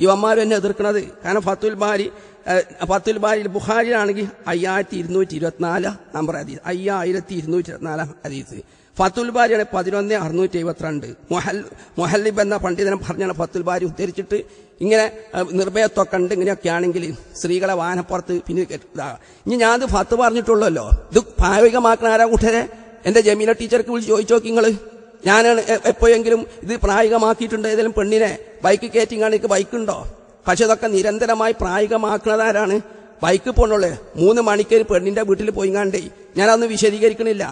ഇവന്മാരും എന്നെ എതിർക്കുന്നത്. കാരണം ഫത്തുൽ ബാരി ബുഖാരിയിലാണെങ്കിൽ 5224 നമ്പർ ഹദീസ്, 5224 ഹദീസ്. ഫത്തുൽ ബാരിയാണ് 11672. മുഹല്ലിബ് എന്ന പണ്ഡിതനെ പറഞ്ഞാണ് ഫത്തുൽ ബാരി ഉദ്ധരിച്ചിട്ട് ഇങ്ങനെ നിർഭയത്വമൊക്കെ ഉണ്ട്. ഇങ്ങനെയൊക്കെ ആണെങ്കിൽ സ്ത്രീകളെ വാഹനപ്പുറത്ത് പിന്നെ ഇനി ഞാനത് ഫത്ത് പറഞ്ഞിട്ടുള്ളല്ലോ. ഇത് പ്രായോഗികമാക്കണ ആരാ കൂട്ടരെ? എന്റെ ജമീല ടീച്ചർക്ക് വിളിച്ച് ചോദിച്ചു നോക്കി നിങ്ങൾ. ഞാനാണ് എപ്പോഴെങ്കിലും ഇത് പ്രായോഗികമാക്കിയിട്ടുണ്ട്? ഏതെങ്കിലും പെണ്ണിനെ ബൈക്ക് കയറ്റിങ്ങാണ് എനിക്ക് ബൈക്കുണ്ടോ? പക്ഷെ ഇതൊക്കെ നിരന്തരമായി പ്രായോഗികമാക്കുന്നതാരാണ്? ബൈക്ക് പോണുള്ളേ 3 മണിക്ക് ഒരു പെണ്ണിന്റെ വീട്ടിൽ പോയിങ്ങാണ്ടേ, ഞാനതൊന്നും വിശദീകരിക്കണില്ല.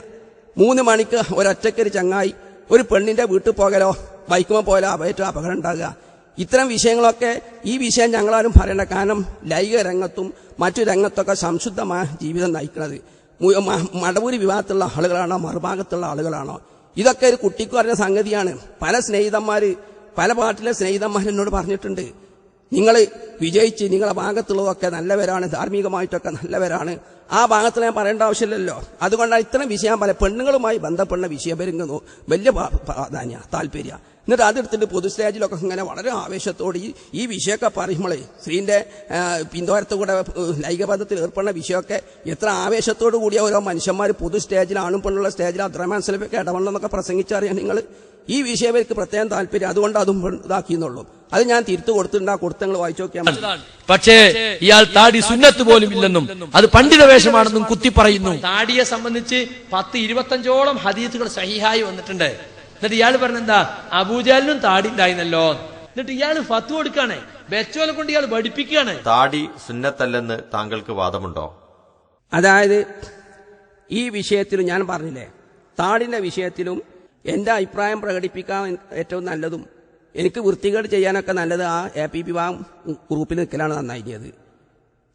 3 മണിക്ക് ഒരൊറ്റക്കൊരു ചങ്ങായി ഒരു പെണ്ണിന്റെ വീട്ടിൽ പോകലോ ബൈക്കുമ്പോൾ പോകലോ ഏറ്റവും അപകടം ഉണ്ടാകുക. ഇത്തരം വിഷയങ്ങളൊക്കെ ഈ വിഷയം ഞങ്ങളാരും പറയേണ്ട. കാരണം ലൈംഗിക രംഗത്തും മറ്റു രംഗത്തൊക്കെ സംശുദ്ധമായ ജീവിതം നയിക്കുന്നത് മടവൂരി വിഭാഗത്തുള്ള ആളുകളാണോ മറുഭാഗത്തുള്ള ആളുകളാണോ? ഇതൊക്കെ ഒരു കുട്ടിക്ക് പറഞ്ഞ സംഗതിയാണ്. പല പാട്ടിലെ സ്നേഹിതന്മാർ എന്നോട് പറഞ്ഞിട്ടുണ്ട്, നിങ്ങൾ വിജയിച്ച് നിങ്ങളെ ഭാഗത്തുള്ളതൊക്കെ നല്ലവരാണ്, ധാർമ്മികമായിട്ടൊക്കെ നല്ലവരാണ്. ആ ഭാഗത്ത് ഞാൻ പറയേണ്ട ആവശ്യമില്ലല്ലോ. അതുകൊണ്ടാണ് ഇത്തരം വിഷയം പെണ്ണുങ്ങളുമായി ബന്ധപ്പെടുന്ന വിഷയം വരുന്നു വലിയ പ്രാധാന്യ താല്പര്യ. എന്നിട്ട് അതെടുത്തിട്ട് പൊതു സ്റ്റേജിലൊക്കെ ഇങ്ങനെ വളരെ ആവേശത്തോട് ഈ വിഷയമൊക്കെ പറയുമ്പോഴേ സ്ത്രീന്റെ പിന്തോരത്തുകൂടെ ലൈംഗികബന്ധത്തിൽ ഏർപ്പെടുന്ന വിഷയമൊക്കെ എത്ര ആവേശത്തോടു കൂടിയ ഓരോ മനുഷ്യന്മാർ പൊതു സ്റ്റേജിൽ ആണും പെണ്ണുള്ള സ്റ്റേജിൽ അബ്ദുറഹ്മാൻ സലഫിയൊക്കെ ഇടപെടണമെന്നൊക്കെ പ്രസംഗിച്ചറിയാൻ നിങ്ങൾ. ഈ വിഷയം അവർക്ക് പ്രത്യേകം താല്പര്യം, അതുകൊണ്ട് അതും ഇതാക്കിയെന്നുള്ളൂ. അത് ഞാൻ തിരുത്തു കൊടുത്തിട്ടുണ്ട്. ആ കൊടുത്തങ്ങൾ വായിച്ചു നോക്കിയാൽ മതി. പക്ഷേ ഇയാൾ താടി സുന്നത്ത് പോലും ഇല്ലെന്നും അത് പണ്ഡിത വേഷമാണെന്നും കുത്തി പറയുന്നു. താടിയെ സംബന്ധിച്ച് 10-25ഓളം ഹദീസുകൾ സഹിഹായി വന്നിട്ടുണ്ട്. എന്നിട്ട് ഇയാൾ പറഞ്ഞെന്താ, അബൂജാലിനും താടി ഉണ്ടായിരുന്നല്ലോ. എന്നിട്ട് ഇയാൾ ഫത്വ കൊടുക്കാണ്, ബെച്ചോലെ കൊണ്ട് ഇയാൾ പഠിപ്പിക്കുകയാണ്. താടി സുന്നത്തല്ലെന്ന് താങ്കൾക്ക് വാദമുണ്ടോ? അതായത് ഈ വിഷയത്തിലും ഞാൻ പറഞ്ഞില്ലേ, താടിന്റെ വിഷയത്തിലും എന്റെ അഭിപ്രായം പ്രകടിപ്പിക്കാൻ ഏറ്റവും നല്ലതും എനിക്ക് വൃത്തികേട് ചെയ്യാനൊക്കെ നല്ലത് ആ APP വിഭാഗം ഗ്രൂപ്പിൽ നിൽക്കലാണ് നന്നായിരുന്നത്.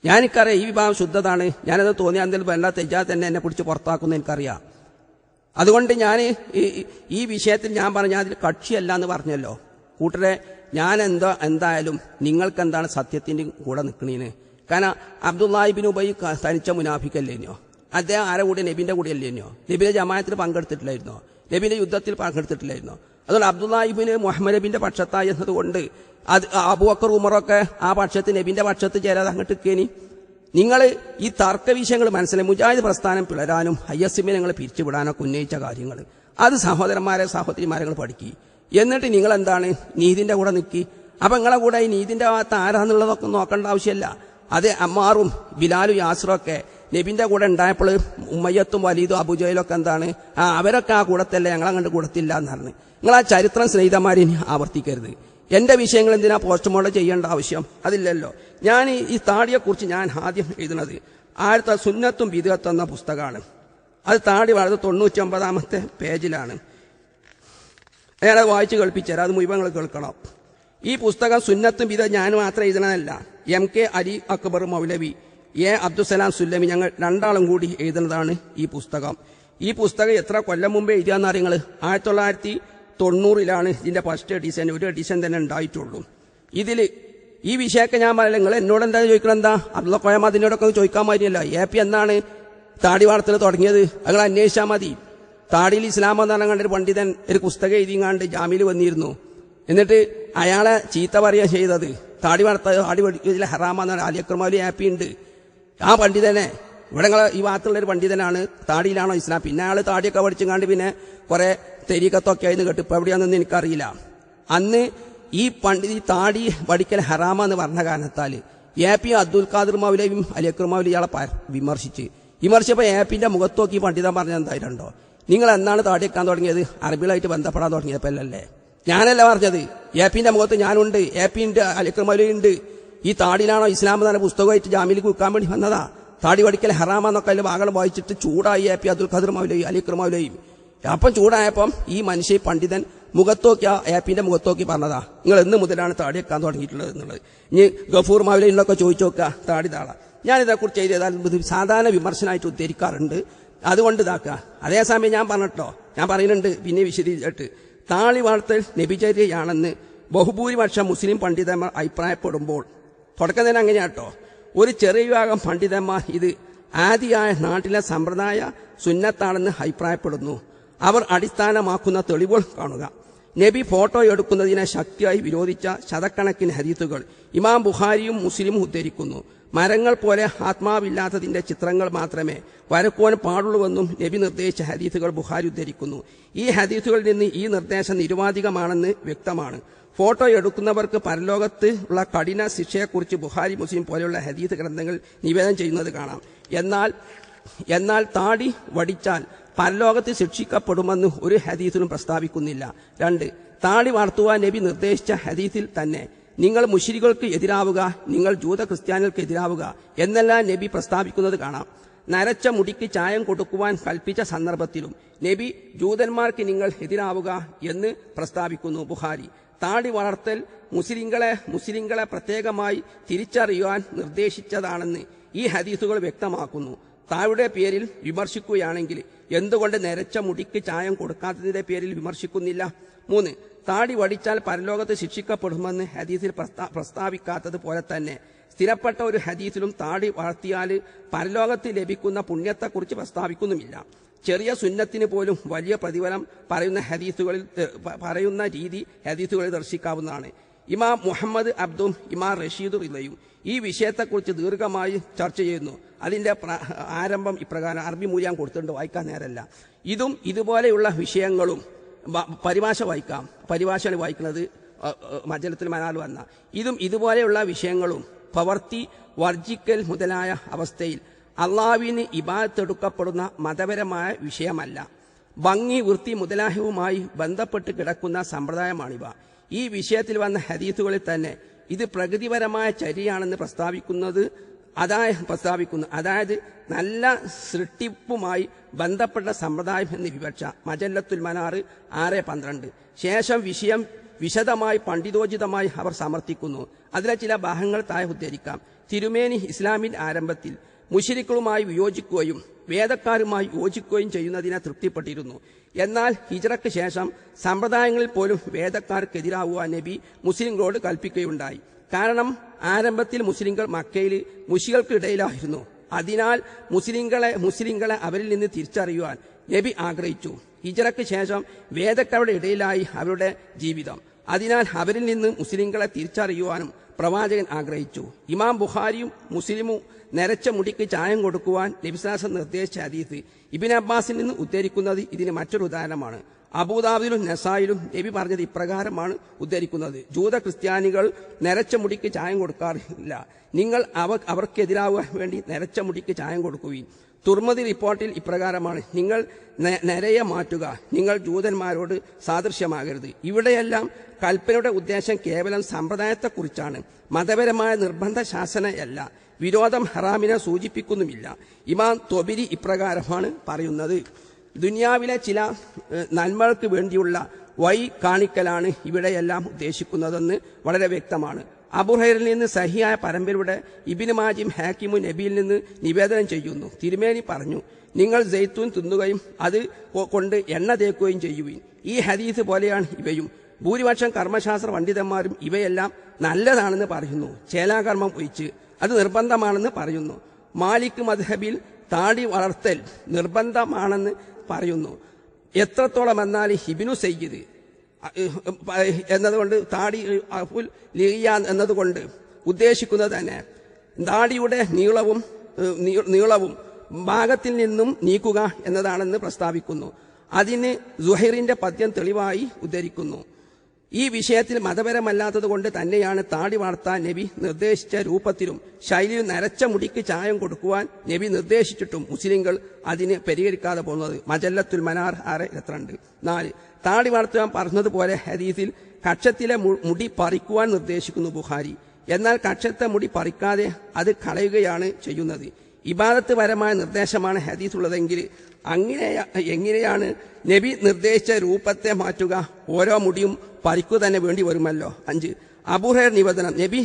ഞാനിക്കറിയാം ഈ വിഭാഗം ശുദ്ധതാണ്. ഞാനത് തോന്നിയാൽ എന്തെങ്കിലും വല്ല തെറ്റാതെ തന്നെ എന്നെ പിടിച്ച് പുറത്താക്കുമെന്ന് എനിക്കറിയാം. അതുകൊണ്ട് ഞാൻ ഈ വിഷയത്തിൽ ഞാൻ പറഞ്ഞ അതിൽ കക്ഷിയല്ല എന്ന് പറഞ്ഞല്ലോ. കൂട്ടരെ ഞാൻ എന്തായാലും നിങ്ങൾക്ക് എന്താണ് സത്യത്തിന്റെ കൂടെ നിൽക്കണേന്? കാരണം അബ്ദുല്ലാഹി ഇബ്നു ഉബൈ തനിച്ച മുനാഫിക്കല്ലേനോ? അദ്ദേഹം ആരെ കൂടെ? നബിന്റെ കൂടെ അല്ലേനോ? നബിയുടെ ജമാഅത്തിൽ പങ്കെടുത്തിട്ടില്ലായിരുന്നോ? നബിന്റെ യുദ്ധത്തിൽ പങ്കെടുത്തിട്ടില്ലായിരുന്നോ? അതുകൊണ്ട് അബ്ദുല്ലാഹി ഇബ്നു മുഹമ്മദ് നബിന്റെ പക്ഷത്തായി എന്നതുകൊണ്ട് അത് അബൂബക്കർ ഉമറൊക്കെ ആ പക്ഷത്ത് നബിന്റെ പക്ഷത്ത് ചേരാതെ അങ്ങോട്ട് കേനി. നിങ്ങൾ ഈ തർക്ക വിഷയങ്ങൾ മനസ്സിലായി മുജാഹിദ് പ്രസ്ഥാനം പിളരാനും ISM നിങ്ങൾ പിരിച്ചുവിടാനൊക്കെ ഉന്നയിച്ച കാര്യങ്ങൾ അത് സഹോദരിമാരെ പഠിക്കി. എന്നിട്ട് നിങ്ങൾ എന്താണ് നീതിന്റെ കൂടെ നിൽക്കി. അപ്പൊ നിങ്ങളെ കൂടെ ഈ നീതിന്റെ ഭാഗത്ത് ആരാന്നുള്ളതൊക്കെ നോക്കേണ്ട ആവശ്യമില്ല. അത് അമ്മാറും ബിലാലും യാസിറും ഒക്കെ നബിന്റെ കൂടെ ഉണ്ടായപ്പോൾ ഉമ്മയ്യത്തും വലീദും അബൂജഹലൊക്കെ എന്താണ് അവരൊക്കെ ആ കൂടത്തല്ലേ, ഞങ്ങളങ്ങണ്ട് കൂടത്തില്ല എന്ന് പറഞ്ഞു. നിങ്ങൾ ആ ചരിത്രം സ്നേഹിതന്മാരെ ആവർത്തിക്കരുത്. എന്റെ വിഷയങ്ങൾ എന്തിനാ പോസ്റ്റ്മോർട്ടം ചെയ്യേണ്ട ആവശ്യം? അതില്ലല്ലോ. ഞാൻ ഈ താടിയെക്കുറിച്ച് ഞാൻ ആദ്യം എഴുതുന്നത് സുന്നത്തും ബിദ്അത്തും എന്ന പുസ്തകമാണ്. അത് താടി വളരെ 99-ാമത്തെ പേജിലാണ്. ഞാനത് വായിച്ച് കേൾപ്പിച്ചുതരാം, അത് മുഴുവൻ കേൾക്കണം. ഈ പുസ്തകം സുന്നത്തും ബിദ്അത്തും ഞാൻ മാത്രം എഴുതണതല്ല. MK അലി അക്ബർ മൗലവി, അബ്ദുസലാം സുല്ലമി, ഞങ്ങൾ രണ്ടാളും കൂടി എഴുതുന്നതാണ് ഈ പുസ്തകം. ഈ പുസ്തകം എത്ര കൊല്ലം മുമ്പേ എഴുതിയാന്ന് അറിയങ്ങൾ? 1990-ലാണ് ഇതിന്റെ ഫസ്റ്റ് എഡിഷൻ. ഒരു എഡിഷൻ തന്നെ ഉണ്ടായിട്ടുള്ളൂ. ഇതിൽ ഈ വിഷയമൊക്കെ ഞാൻ പറയില്ല. നിങ്ങൾ എന്നോട് എന്താ ചോദിക്കണം? എന്താ അബ്ദുള്ള കോയമ്മ അതിനോടൊക്കെ ചോദിക്കാൻ മതിയല്ലോ. AP എന്നാണ് താടി വളർത്തൽ തുടങ്ങിയത്? നിങ്ങൾ അന്വേഷിച്ചാൽ മതി. താടിയിൽ ഇസ്ലാം എന്നാണ് കണ്ടൊരു പണ്ഡിതൻ ഒരു പുസ്തകം എഴുതിങ്ങാണ്ട് ജാമ്യയിൽ വന്നിരുന്നു. എന്നിട്ട് അയാളെ ചീത്ത പറയുക ചെയ്തത്. താടി വളർത്തൽ ഹറാമെന്നാണ്. അലി അക്ബർ മൗലവി AP ഉണ്ട്. ആ പണ്ഡിതനെ ഇവിടെ ഈ ഭാഗത്തുള്ളൊരു പണ്ഡിതനാണ്. താടിയിലാണോ ഇസ്ലാം? പിന്നെ അയാൾ താടിയൊക്കെ പഠിച്ചുങ്ങാണ്ട് പിന്നെ കുറെ തെരീക്കത്തൊക്കെ ആയിരുന്നു കേട്ടു. ഇപ്പൊ എവിടെയാണെന്ന് എനിക്കറിയില്ല. അന്ന് ഈ താടി പഠിക്കൽ ഹറാമെന്ന് പറഞ്ഞ കാരണത്താൽ AP അബ്ദുൽ ഖാദിർ മൗലവിയും അലി അക്ബർ മൗലവി ഇയാളെ വിമർശിച്ചപ്പോൾ APന്റെ മുഖത്ത് നോക്കി പണ്ഡിതൻ പറഞ്ഞത് എന്തായിട്ടുണ്ടോ? നിങ്ങൾ എന്നാണ് താടി വെക്കാൻ തുടങ്ങിയത്? അറബികളായിട്ട് ബന്ധപ്പെടാൻ തുടങ്ങിയപ്പോഴല്ലേ? ഞാനല്ല പറഞ്ഞത്. APന്റെ മുഖത്ത് ഞാനുണ്ട്, AP ഉണ്ട്, അലി അക്ബർ മൗലവി ഉണ്ട്. ഈ താടിയിലാണോ ഇസ്ലാം എന്ന പുസ്തകമായിട്ട് ജാമ്യയിലേക്ക് വിൽക്കാൻ വേണ്ടി വന്നതാ. താടി പഠിക്കൽ ഹറാമെന്നൊക്കെ അതിൽ ഭാഗം വായിച്ചിട്ട് ചൂടായി AP അബ്ദുൽ ഖാദിർ മൗലവി അലി അക്ബർ മൗലവി. അപ്പം ചൂടായപ്പം ഈ മനുഷ്യ പണ്ഡിതൻ മുഖത്തോക്കി APന്റെ മുഖത്തോക്കി പറഞ്ഞതാ, നിങ്ങൾ എന്ന് മുതലാണ് താടി വെക്കാൻ തുടങ്ങിയിട്ടുള്ളത് എന്നുള്ളത്. ഇനി ഗഫൂർ മൗലവിനൊക്കെ ചോദിച്ചു നോക്കുക താടി താള. ഞാനിതേക്കുറിച്ച് ചെയ്താൽ സാധാരണ വിമർശനമായിട്ട് ഉദ്ധരിക്കാറുണ്ട്. അതുകൊണ്ട് ഇതാക്കുക. അതേസമയം ഞാൻ പറഞ്ഞിട്ടോ, ഞാൻ പറയുന്നുണ്ട് പിന്നെ വിശദീകരിച്ചിട്ട്, താടി വളർത്തൽ നബിചര്യയാണെന്ന് ബഹുഭൂരിപക്ഷം മുസ്ലിം പണ്ഡിതന്മാർ അഭിപ്രായപ്പെടുമ്പോൾ തുടക്കം തന്നെ അങ്ങനെയാട്ടോ. ഒരു ചെറിയ വിഭാഗം പണ്ഡിതന്മാർ ഇത് ആദിയായ നാട്ടിലെ സമ്പ്രദായ സുന്നത്താണെന്ന് അഭിപ്രായപ്പെടുന്നു. അവർ അടിസ്ഥാനമാക്കുന്ന തെളിവുകൾ കാണുക. നബി ഫോട്ടോ എടുക്കുന്നതിനെ ശക്തിയായി വിരോധിച്ച ശതക്കണക്കിന് ഹദീസുകൾ ഇമാം ബുഖാരിയും മുസ്ലിമും ഉദ്ധരിക്കുന്നു. മരങ്ങൾ പോലെ ആത്മാവില്ലാത്തതിന്റെ ചിത്രങ്ങൾ മാത്രമേ വരക്കുവാൻ പാടുള്ളൂവെന്നും നബി നിർദ്ദേശിച്ച ഹദീസുകൾ ബുഖാരി ഉദ്ധരിക്കുന്നു. ഈ ഹദീസുകളിൽ നിന്ന് ഈ നിർദ്ദേശം നിരുപാധികമാണെന്ന് വ്യക്തമാണ്. ഫോട്ടോ എടുക്കുന്നവർക്ക് പരലോകത്ത് ഉള്ള കഠിന ശിക്ഷയെക്കുറിച്ച് ബുഖാരി മുസ്ലിം പോലെയുള്ള ഹദീസ് ഗ്രന്ഥങ്ങൾ നിവേദനം ചെയ്യുന്നത് കാണാം. എന്നാൽ താടി വടിച്ചാൽ പരലോകത്ത് ശിക്ഷിക്കപ്പെടുമെന്ന് ഒരു ഹദീസിലും പ്രസ്താവിക്കുന്നില്ല. 2. താടി വളർത്തുവാൻ നബി നിർദ്ദേശിച്ച ഹദീസിൽ തന്നെ നിങ്ങൾ മുശ്രിക്കുകൾക്ക് എതിരാവുക, നിങ്ങൾ ജൂത ക്രിസ്ത്യാനികൾക്ക് എതിരാവുക എന്നെല്ലാം നബി പ്രസ്താവിക്കുന്നത് കാണാം. നരച്ച മുടിക്ക് ചായം കൊടുക്കുവാൻ കൽപ്പിച്ച സന്ദർഭത്തിലും നബി ജൂതന്മാർക്ക് നിങ്ങൾ എതിരാവുക എന്ന് പ്രസ്താവിക്കുന്നു. ബുഖാരി. താടി വളർത്തൽ മുസ്ലിങ്ങളെ പ്രത്യേകമായി തിരിച്ചറിയുവാൻ നിർദ്ദേശിച്ചതാണെന്ന് ഈ ഹദീസുകൾ വ്യക്തമാക്കുന്നു. തായുടെ പേരിൽ വിമർശിക്കുകയാണെങ്കിൽ എന്തുകൊണ്ട് നരച്ച മുടിക്ക് ചായം കൊടുക്കാത്തതിന്റെ പേരിൽ വിമർശിക്കുന്നില്ല? 3. താടി വടിച്ചാൽ പരലോകത്ത് ശിക്ഷിക്കപ്പെടുമെന്ന് ഹദീസിൽ പ്രസ്താവിക്കാത്തത് പോലെ തന്നെ സ്ഥിരപ്പെട്ട ഒരു ഹദീസിലും താടി വളർത്തിയാൽ പരലോകത്ത് ലഭിക്കുന്ന പുണ്യത്തെക്കുറിച്ച് പ്രസ്താവിക്കുന്നുമില്ല. ചെറിയ സുന്നത്തിന് പോലും വലിയ പ്രതിഫലം പറയുന്ന രീതി ഹദീസുകളിൽ ദർശിക്കാവുന്നതാണ്. ഇമാം മുഹമ്മദ് അബ്ദും ഇമാം റഷീദ് റിളയും ഈ വിഷയത്തെക്കുറിച്ച് ദീർഘമായി ചർച്ച ചെയ്യുന്നു. അതിന്റെ ആരംഭം ഇപ്രകാരം, അറബി മൂല്യം കൊടുത്തിട്ടുണ്ട്, വായിക്കാൻ നേരല്ല. ഇതും ഇതുപോലെയുള്ള വിഷയങ്ങളും പരിഭാഷ വായിക്കാം. പരിഭാഷയാണ് വായിക്കുന്നത് മജലത്തുൽ മനാൽ വന്ന. ഇതും ഇതുപോലെയുള്ള വിഷയങ്ങളും പ്രവർത്തി വർജിക്കൽ മുതലായ അവസ്ഥയിൽ അള്ളാഹുവിന് ഇബാദത്തെടുക്കപ്പെടുന്ന മതപരമായ വിഷയമല്ല, ഭംഗി വൃത്തി മുതലായവുമായി ബന്ധപ്പെട്ട് കിടക്കുന്ന സമ്പ്രദായമാണിവ. ഈ വിഷയത്തിൽ വന്ന ഹദീസുകളിൽ തന്നെ ഇത് പ്രകൃതിപരമായ ചര്യയാണെന്ന് പ്രസ്താവിക്കുന്നു. അതായത് നല്ല സൃഷ്ടിപ്പുമായി ബന്ധപ്പെട്ട സമ്പ്രദായം എന്ന് വിവക്ഷ. മജല്ലത്തുൽ മനാർ 6-12. ശേഷം വിഷയം വിശദമായി പണ്ഡിതോചിതമായി അവർ സമർത്ഥിക്കുന്നു. അതിലെ ചില ഭാഗങ്ങൾ താഴെ ഉദ്ധരിക്കാം. തിരുമേനി ഇസ്ലാമിന്റെ ആരംഭത്തിൽ മുശ്രിക്കുകളുമായി വിയോജിക്കുകയും വേദക്കാരുമായി യോജിക്കുകയും ചെയ്യുന്നതിനെ തൃപ്തിപ്പെട്ടിരുന്നു. എന്നാൽ ഹിജ്റയ്ക്ക് ശേഷം സമ്പ്രദായങ്ങളിൽ പോലും വേദക്കാർക്കെതിരാവുവാൻ നബി മുസ്ലിങ്ങളോട് കൽപ്പിക്കുകയുണ്ടായി. കാരണം ആരംഭത്തിൽ മുസ്ലിങ്ങൾ മക്കയിൽ മുശ്രിക്കുകൾക്കിടയിലായിരുന്നു. അതിനാൽ മുസ്ലിങ്ങളെ അവരിൽ നിന്ന് തിരിച്ചറിയുവാൻ നബി ആഗ്രഹിച്ചു. ഹിജ്റയ്ക്ക് ശേഷം വേദക്കാരുടെ ഇടയിലായി അവരുടെ ജീവിതം. അതിനാൽ അവരിൽ നിന്ന് മുസ്ലിങ്ങളെ തിരിച്ചറിയുവാനും പ്രവാചകൻ ആഗ്രഹിച്ചു. ഇമാം ബുഖാരിയും മുസ്ലിമും നരച്ച മുടിക്ക് ചായം കൊടുക്കുവാൻ നബിസ്വല്ലല്ലാഹു നിർദ്ദേശിച്ച ഹദീസ് ഇബ്നു അബ്ബാസിൽ നിന്ന് ഉദ്ധരിക്കുന്നത് ഇതിന് മറ്റൊരു ഉദാഹരണമാണ്. അബൂദാവൂദിലും നസായിലും നബി പറഞ്ഞത് ഇപ്രകാരമാണ് ഉദ്ധരിക്കുന്നത്: ജൂത ക്രിസ്ത്യാനികൾ നരച്ച മുടിക്ക് ചായം കൊടുക്കാറില്ല, നിങ്ങൾ അവർക്കെതിരാവാൻ വേണ്ടി നരച്ച മുടിക്ക് ചായം കൊടുക്കുകയും. തുർമദി റിപ്പോർട്ടിൽ ഇപ്രകാരമാണ്: നിങ്ങൾ നരയെ മാറ്റുക, നിങ്ങൾ ജൂതന്മാരോട് സാദൃശ്യമാകരുത്. ഇവിടെയെല്ലാം കൽപ്പനയുടെ ഉദ്ദേശം കേവലം സമ്പ്രദായത്തെക്കുറിച്ചാണ്, മതപരമായ നിർബന്ധ ശാസനയല്ല. വിരോധം ഹറാമിനെ സൂചിപ്പിക്കുന്നുമില്ല. ഇമാം തൊബിരി ഇപ്രകാരമാണ് പറയുന്നത്: ദുനിയാവിലെ ചില നന്മകൾക്ക് വേണ്ടിയുള്ള വഴി കാണിക്കലാണ് ഇവിടെയെല്ലാം ഉദ്ദേശിക്കുന്നതെന്ന് വളരെ വ്യക്തമാണ്. അബൂഹുറൈറയിൽ നിന്ന് സഹിയായ പരമ്പരയുടെ ഇബ്നു മാജിം ഹാക്കിമും നബിയിൽ നിന്ന് നിവേദനം ചെയ്യുന്നു. തിരുമേനി പറഞ്ഞു: നിങ്ങൾ സൈത്തൂൻ തിന്നുകയും അത് കൊണ്ട് എണ്ണ തേക്കുകയും ചെയ്യുവിൻ. ഈ ഹദീസ് പോലെയാണ് ഇവയും. ഭൂരിപക്ഷം കർമ്മശാസ്ത്ര പണ്ഡിതന്മാരും ഇവയെല്ലാം നല്ലതാണെന്ന് പറയുന്നു, ചേലാകർമ്മം ഒഴിച്ച്. അത് നിർബന്ധമാണെന്ന് പറയുന്നു. മാലിക് മദ്ഹബിൽ താടി വളർത്തൽ നിർബന്ധമാണെന്ന് പറയുന്നു. എത്രത്തോളം എന്നാൽ ഇബ്നു സയ്യിദ് എന്നതുകൊണ്ട് താടി എന്നതുകൊണ്ട് ഉദ്ദേശിക്കുന്നത് തന്നെ താടിയുടെ നീളവും ഭാഗത്തിൽ നിന്നും നീക്കുക എന്നതാണെന്ന് പ്രസ്താവിക്കുന്നു. അതിന് സുഹൈറിന്റെ പദ്യം തെളിവായി ഉദ്ധരിക്കുന്നു. ഈ വിഷയത്തിൽ മതപരമല്ലാത്തത് കൊണ്ട് തന്നെയാണ് താടി വളർത്താൻ നബി നിർദ്ദേശിച്ച രൂപത്തിലും ശൈലിയും നരച്ച മുടിക്ക് ചായം കൊടുക്കുവാൻ നബി നിർദ്ദേശിച്ചിട്ടും മുസ്ലിങ്ങൾ അതിന് പരിഹരിക്കാതെ പോകുന്നത്. മജല്ലത്തുൽ മനാർ 6-22. 4. താടി വളർത്തുവാൻ പറഞ്ഞതുപോലെ ഹദീസിൽ കക്ഷത്തിലെ മുടി പറിക്കുവാൻ നിർദ്ദേശിക്കുന്നു ബുഖാരി. എന്നാൽ കക്ഷത്തെ മുടി പറിക്കാതെ അത് കളയുകയാണ് ചെയ്യുന്നത്. ഇബാദത്ത് പരമായ നിർദ്ദേശമാണ് ഹദീസുള്ളതെങ്കിൽ എങ്ങനെയാണ് നബി നിർദ്ദേശിച്ച രൂപത്തെ മാറ്റുക? ഓരോ മുടിയും പറിക്കു തന്നെ വേണ്ടി വരുമല്ലോ. 5. അബൂഹുറൈറ നിവേദനം: നബി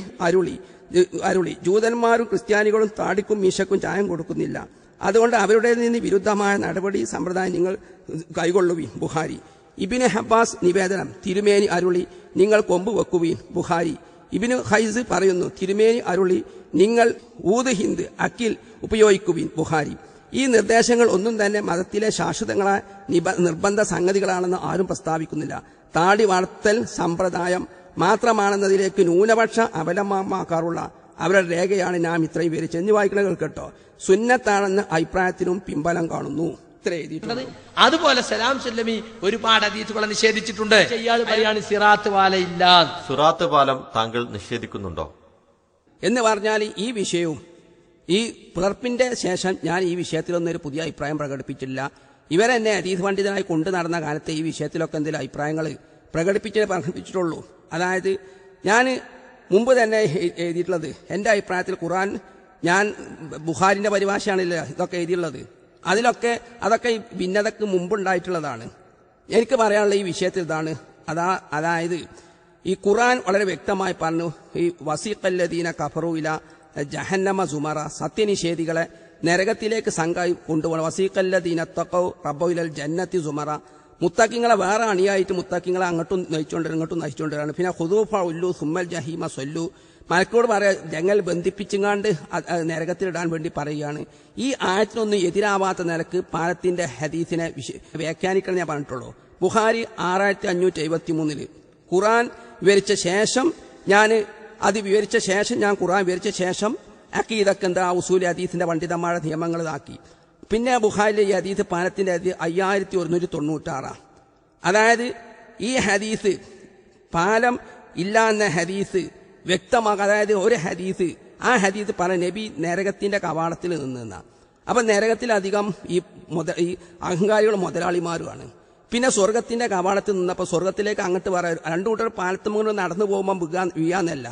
അരുളി ജൂതന്മാരും ക്രിസ്ത്യാനികളും താടിക്കും മീശക്കും ചായം കൊടുക്കുന്നില്ല, അതുകൊണ്ട് അവരുടെ നിന്ന് വിരുദ്ധമായ നടപടി സമ്പ്രദായം നിങ്ങൾ കൈകൊള്ളുവീൻ. ബുഖാരി. ഇബ്നു അബ്ബാസ് നിവേദനം: തിരുമേനി അരുളി നിങ്ങൾ കൊമ്പ് വെക്കുവീൻ. ബുഖാരി. ഇബ്നു ഖൈസ് പറയുന്നു: തിരുമേനി അരുളി നിങ്ങൾ ഊദ് ഹിന്ദ് അക്കിൽ ഉപയോഗിക്കുവീൻ. ബുഖാരി. ഈ നിർദ്ദേശങ്ങൾ ഒന്നും തന്നെ മതത്തിലെ ശാശ്വതങ്ങളായ നിർബന്ധ സംഗതികളാണെന്ന് ആരും പ്രസ്താവിക്കുന്നില്ല. താടി വളർത്തൽ സമ്പ്രദായം മാത്രമാണെന്നതിലേക്ക് ന്യൂനപക്ഷ അവലംബമാക്കാറുള്ള അവരുടെ രേഖയാണ് നാം ഇത്രയും പേര് ചെഞ്ഞു വായിക്കണ കേൾക്കട്ടോ. സുന്നത്താണെന്ന അഭിപ്രായത്തിനും പിമ്പലം കാണുന്നു. ഇത്ര എഴുതിയിട്ടുണ്ട്. അതുപോലെ സലാം സുല്ലമി ഒരുപാട് ഹദീസുകളെ നിഷേധിച്ചിട്ടുണ്ട്. ഇയാൾ പറയാണ് സിറാത്ത് പാലയില്ല. സുറാത്ത് പാലം താങ്കൾ നിഷേധിക്കുന്നുണ്ടോ എന്ന് പറഞ്ഞാൽ ഈ വിഷയവും ഈ പിളർപ്പിന്റെ ശേഷം ഞാൻ ഈ വിഷയത്തിലൊന്നും ഒരു പുതിയ അഭിപ്രായം പ്രകടിപ്പിച്ചില്ല. ഇവരെന്നെ ഹദീസ് പണ്ഡിതനായി കൊണ്ടു നടന്ന കാലത്തെ ഈ വിഷയത്തിലൊക്കെ എന്തെങ്കിലും അഭിപ്രായങ്ങൾ പ്രകടിപ്പിച്ചിട്ടുള്ളൂ. അതായത് ഞാൻ മുമ്പ് തന്നെ എഴുതിയിട്ടുള്ളത് എൻ്റെ അഭിപ്രായത്തിൽ ഖുർആൻ, ഞാൻ ബുഖാരിന്റെ പരിഭാഷയാണല്ലോ ഇതൊക്കെ എഴുതിയുള്ളത്, അതൊക്കെ ഈ ഭിന്നതക്ക് മുമ്പുണ്ടായിട്ടുള്ളതാണ്. എനിക്ക് പറയാനുള്ള ഈ വിഷയത്തിൽ ഇതാണ്. അതായത് ഈ ഖുർആൻ വളരെ വ്യക്തമായി പറഞ്ഞു, ഈ വസീഖല്ലദീന കഫറു ഇല ജഹന്നമ സുമറ, സത്യനിഷേധികളെ നരകത്തിലേക്ക് സംഘമായി കൊണ്ടുപോകണം. വസീഖല്ലദീന തഖൗ റബ്ബു ഇലൽ ജന്നത്തി സുമറ, മുത്തക്കിങ്ങളെ വേറെ അണിയായിട്ട് മുത്തക്കിങ്ങളെ അങ്ങോട്ടും നയിച്ചുകൊണ്ടിരും ഇങ്ങോട്ടും നയിച്ചുകൊണ്ടിരാണ്. പിന്നെ ഖുദൂഫ ഉല്ലു സുമ്മൽ ജഹീമ സൊല്ലു, മലക്കോട് പറയാ ജങ്ങൽ ബന്ധിപ്പിച്ചുങ്ങാണ്ട് നരകത്തിലിടാൻ വേണ്ടി പറയുകയാണ്. ഈ ആയത്തിനൊന്നും എതിരാവാത്ത നിലക്ക് പാലത്തിന്റെ ഹദീസിനെ വ്യാഖ്യാനിക്കണം ഞാൻ പറഞ്ഞിട്ടുള്ളൂ. ബുഖാരി 6573 ഖുർആൻ വിവരിച്ച ശേഷം ഞാൻ ഖുർആൻ വിവരിച്ച ശേഷം അക്കീദക്ക് എന്താ ഉസൂൽ ഹദീസിന്റെ പണ്ഡിതന്മാരുടെ നിയമങ്ങൾ ഇതാക്കി. പിന്നെ ബുഖാരിലെ ഈ ഹദീസ് പാലത്തിന്റെ ഹദീസ് 5196. അതായത് ഈ ഹദീസ് പാലം ഇല്ല എന്ന ഹദീസ് വ്യക്തമാക്കുക. അതായത് ഒരു ഹദീസ്, ആ ഹദീസ് പല നബി നരകത്തിന്റെ കവാടത്തിൽ നിന്ന. അപ്പൊ നരകത്തിലധികം ഈ അഹങ്കാരികൾ മുതലാളിമാരുമാണ്. പിന്നെ സ്വർഗത്തിന്റെ കവാടത്തിൽ നിന്നപ്പോൾ സ്വർഗത്തിലേക്ക് അങ്ങോട്ട് പറയാം. രണ്ടു കൂട്ടർ പാലത്തുമ്പോൾ നടന്നു പോകുമ്പോൾ വീഴാന്നല്ല.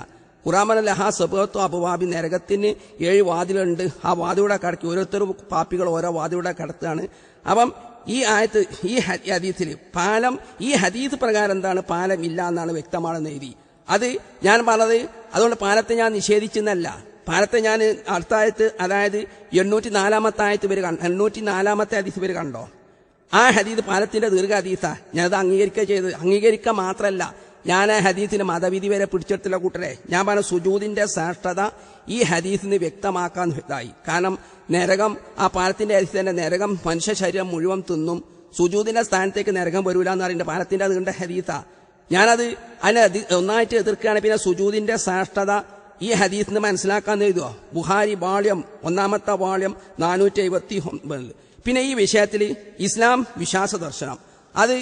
ഖുറാമനല്ലഹാ സബത്തു അബുവാബി, നരകത്തിന് 7 വാതിലുണ്ട്. ആ വാതിലൂടെ കടക്കി ഓരോരുത്തരും പാപ്പികൾ ഓരോ വാതിലൂടെ കടത്താണ്. അപ്പം ഈ ആയത്ത് ഈ ഹദീസിൽ പാലം, ഈ ഹദീസ് പ്രകാരം എന്താണ് പാലം ഇല്ല എന്നാണ് വ്യക്തമാണെന്ന് എഴുതി. അത് ഞാൻ പറഞ്ഞത് അതുകൊണ്ട് പാലത്തെ ഞാൻ നിഷേധിച്ചെന്നല്ല. പാലത്തെ ഞാൻ അടുത്ത ആയത്ത്, അതായത് 804 ആയത്ത് ഇവർ 804 ഹദീസ് ഇവർ കണ്ടോ? ആ ഹദീസ് പാലത്തിന്റെ ദീർഘ ഹദീസാ. ഞാനത് അംഗീകരിക്കുക മാത്രമല്ല, ഞാൻ ആ ഹദീസിന് മതവിധി വരെ പിടിച്ചെടുത്തില്ല കൂട്ടരെ. ഞാൻ പറഞ്ഞ സുജൂദിന്റെ ശ്രേഷ്ഠത ഈ ഹദീസിന് വ്യക്തമാക്കാൻ ഇതായി. കാരണം നരകം, ആ പാലത്തിന്റെ ഹദീസ് തന്നെ, നരകം മനുഷ്യ ശരീരം മുഴുവൻ തിന്നും, സുജൂദിന്റെ സ്ഥാനത്തേക്ക് നരകം വരൂല എന്ന് പറയുന്നത് പാലത്തിന്റെ അതുകൊണ്ട് ഹദീസാ. ഞാനത് അതിനെ ഒന്നായിട്ട് എതിർക്കുകയാണ്. പിന്നെ സുജൂദിന്റെ ശ്രേഷ്ഠത ഈ ഹദീസിന് മനസ്സിലാക്കാൻ എഴുതുക. ബുഖാരി വാള്യം 1 വാള്യം 479. പിന്നെ ഈ വിഷയത്തിൽ ഇസ്ലാം വിശ്വാസ ദർശനം, അത്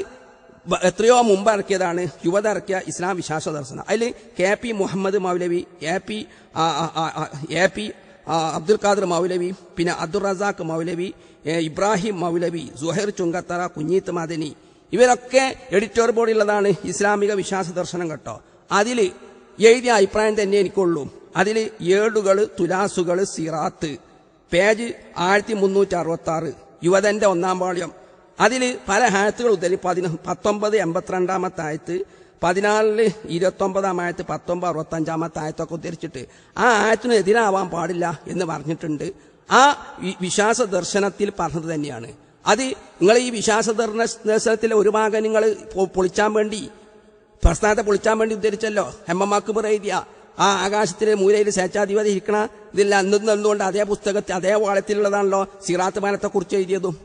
എത്രയോ മുമ്പ് ഇറക്കിയതാണ്, യുവത ഇറക്കിയ ഇസ്ലാം വിശ്വാസ ദർശനം. അതിൽ KP മുഹമ്മദ് മൗലവി, AP അബ്ദുൽ ഖാദർ മൗലവി, പിന്നെ അബ്ദുൾ റസാഖ് മൗലവി, ഇബ്രാഹിം മൗലവി, സുഹൈർ ചുങ്കത്തറ, കുഞ്ഞീത്ത് മദനി, ഇവരൊക്കെ എഡിറ്റോർ ബോർഡിലുള്ളതാണ് ഇസ്ലാമിക വിശ്വാസ ദർശനം കേട്ടോ. അതിൽ എഴുതിയ അഭിപ്രായം തന്നെ എനിക്കുള്ളൂ. അതിൽ ഏടുകൾ, തുലാസുകൾ, സിറാത്ത്, പേജ് 1366, യുവതന്റെ 1 വാള്യം. അതിൽ പല ആയത്തുകൾ ഉദ്ധരി 1982 ആയത്ത്, 1429 ആയത്ത്, 1965 ആയത്തൊക്കെ ഉദ്ധരിച്ചിട്ട് ആ ആയത്തിന് എതിരാവാൻ പാടില്ല എന്ന് പറഞ്ഞിട്ടുണ്ട്. ആ വിശ്വാസ ദർശനത്തിൽ പറഞ്ഞത് തന്നെയാണ്. അത് നിങ്ങൾ ഈ വിശ്വാസ ദർശനത്തിലെ ഒരു ഭാഗം നിങ്ങൾ പൊളിച്ചാൻ വേണ്ടി, പ്രസ്ഥാനത്തെ പൊളിച്ചാൻ വേണ്ടി ഉദ്ധരിച്ചല്ലോ. എംഎംഅക്ബർ എഴുതിയ ആ ആകാശത്തിലെ മൂലയിൽ സ്വേച്ഛാധിപതി ഇരിക്കണ ഇതില്ല എന്തുകൊണ്ട് അതേ പുസ്തകത്തിൽ അതേ വാളത്തിലുള്ളതാണല്ലോ സിറാത്ത് പാലത്തെ കുറിച്ച് എഴുതിയതും.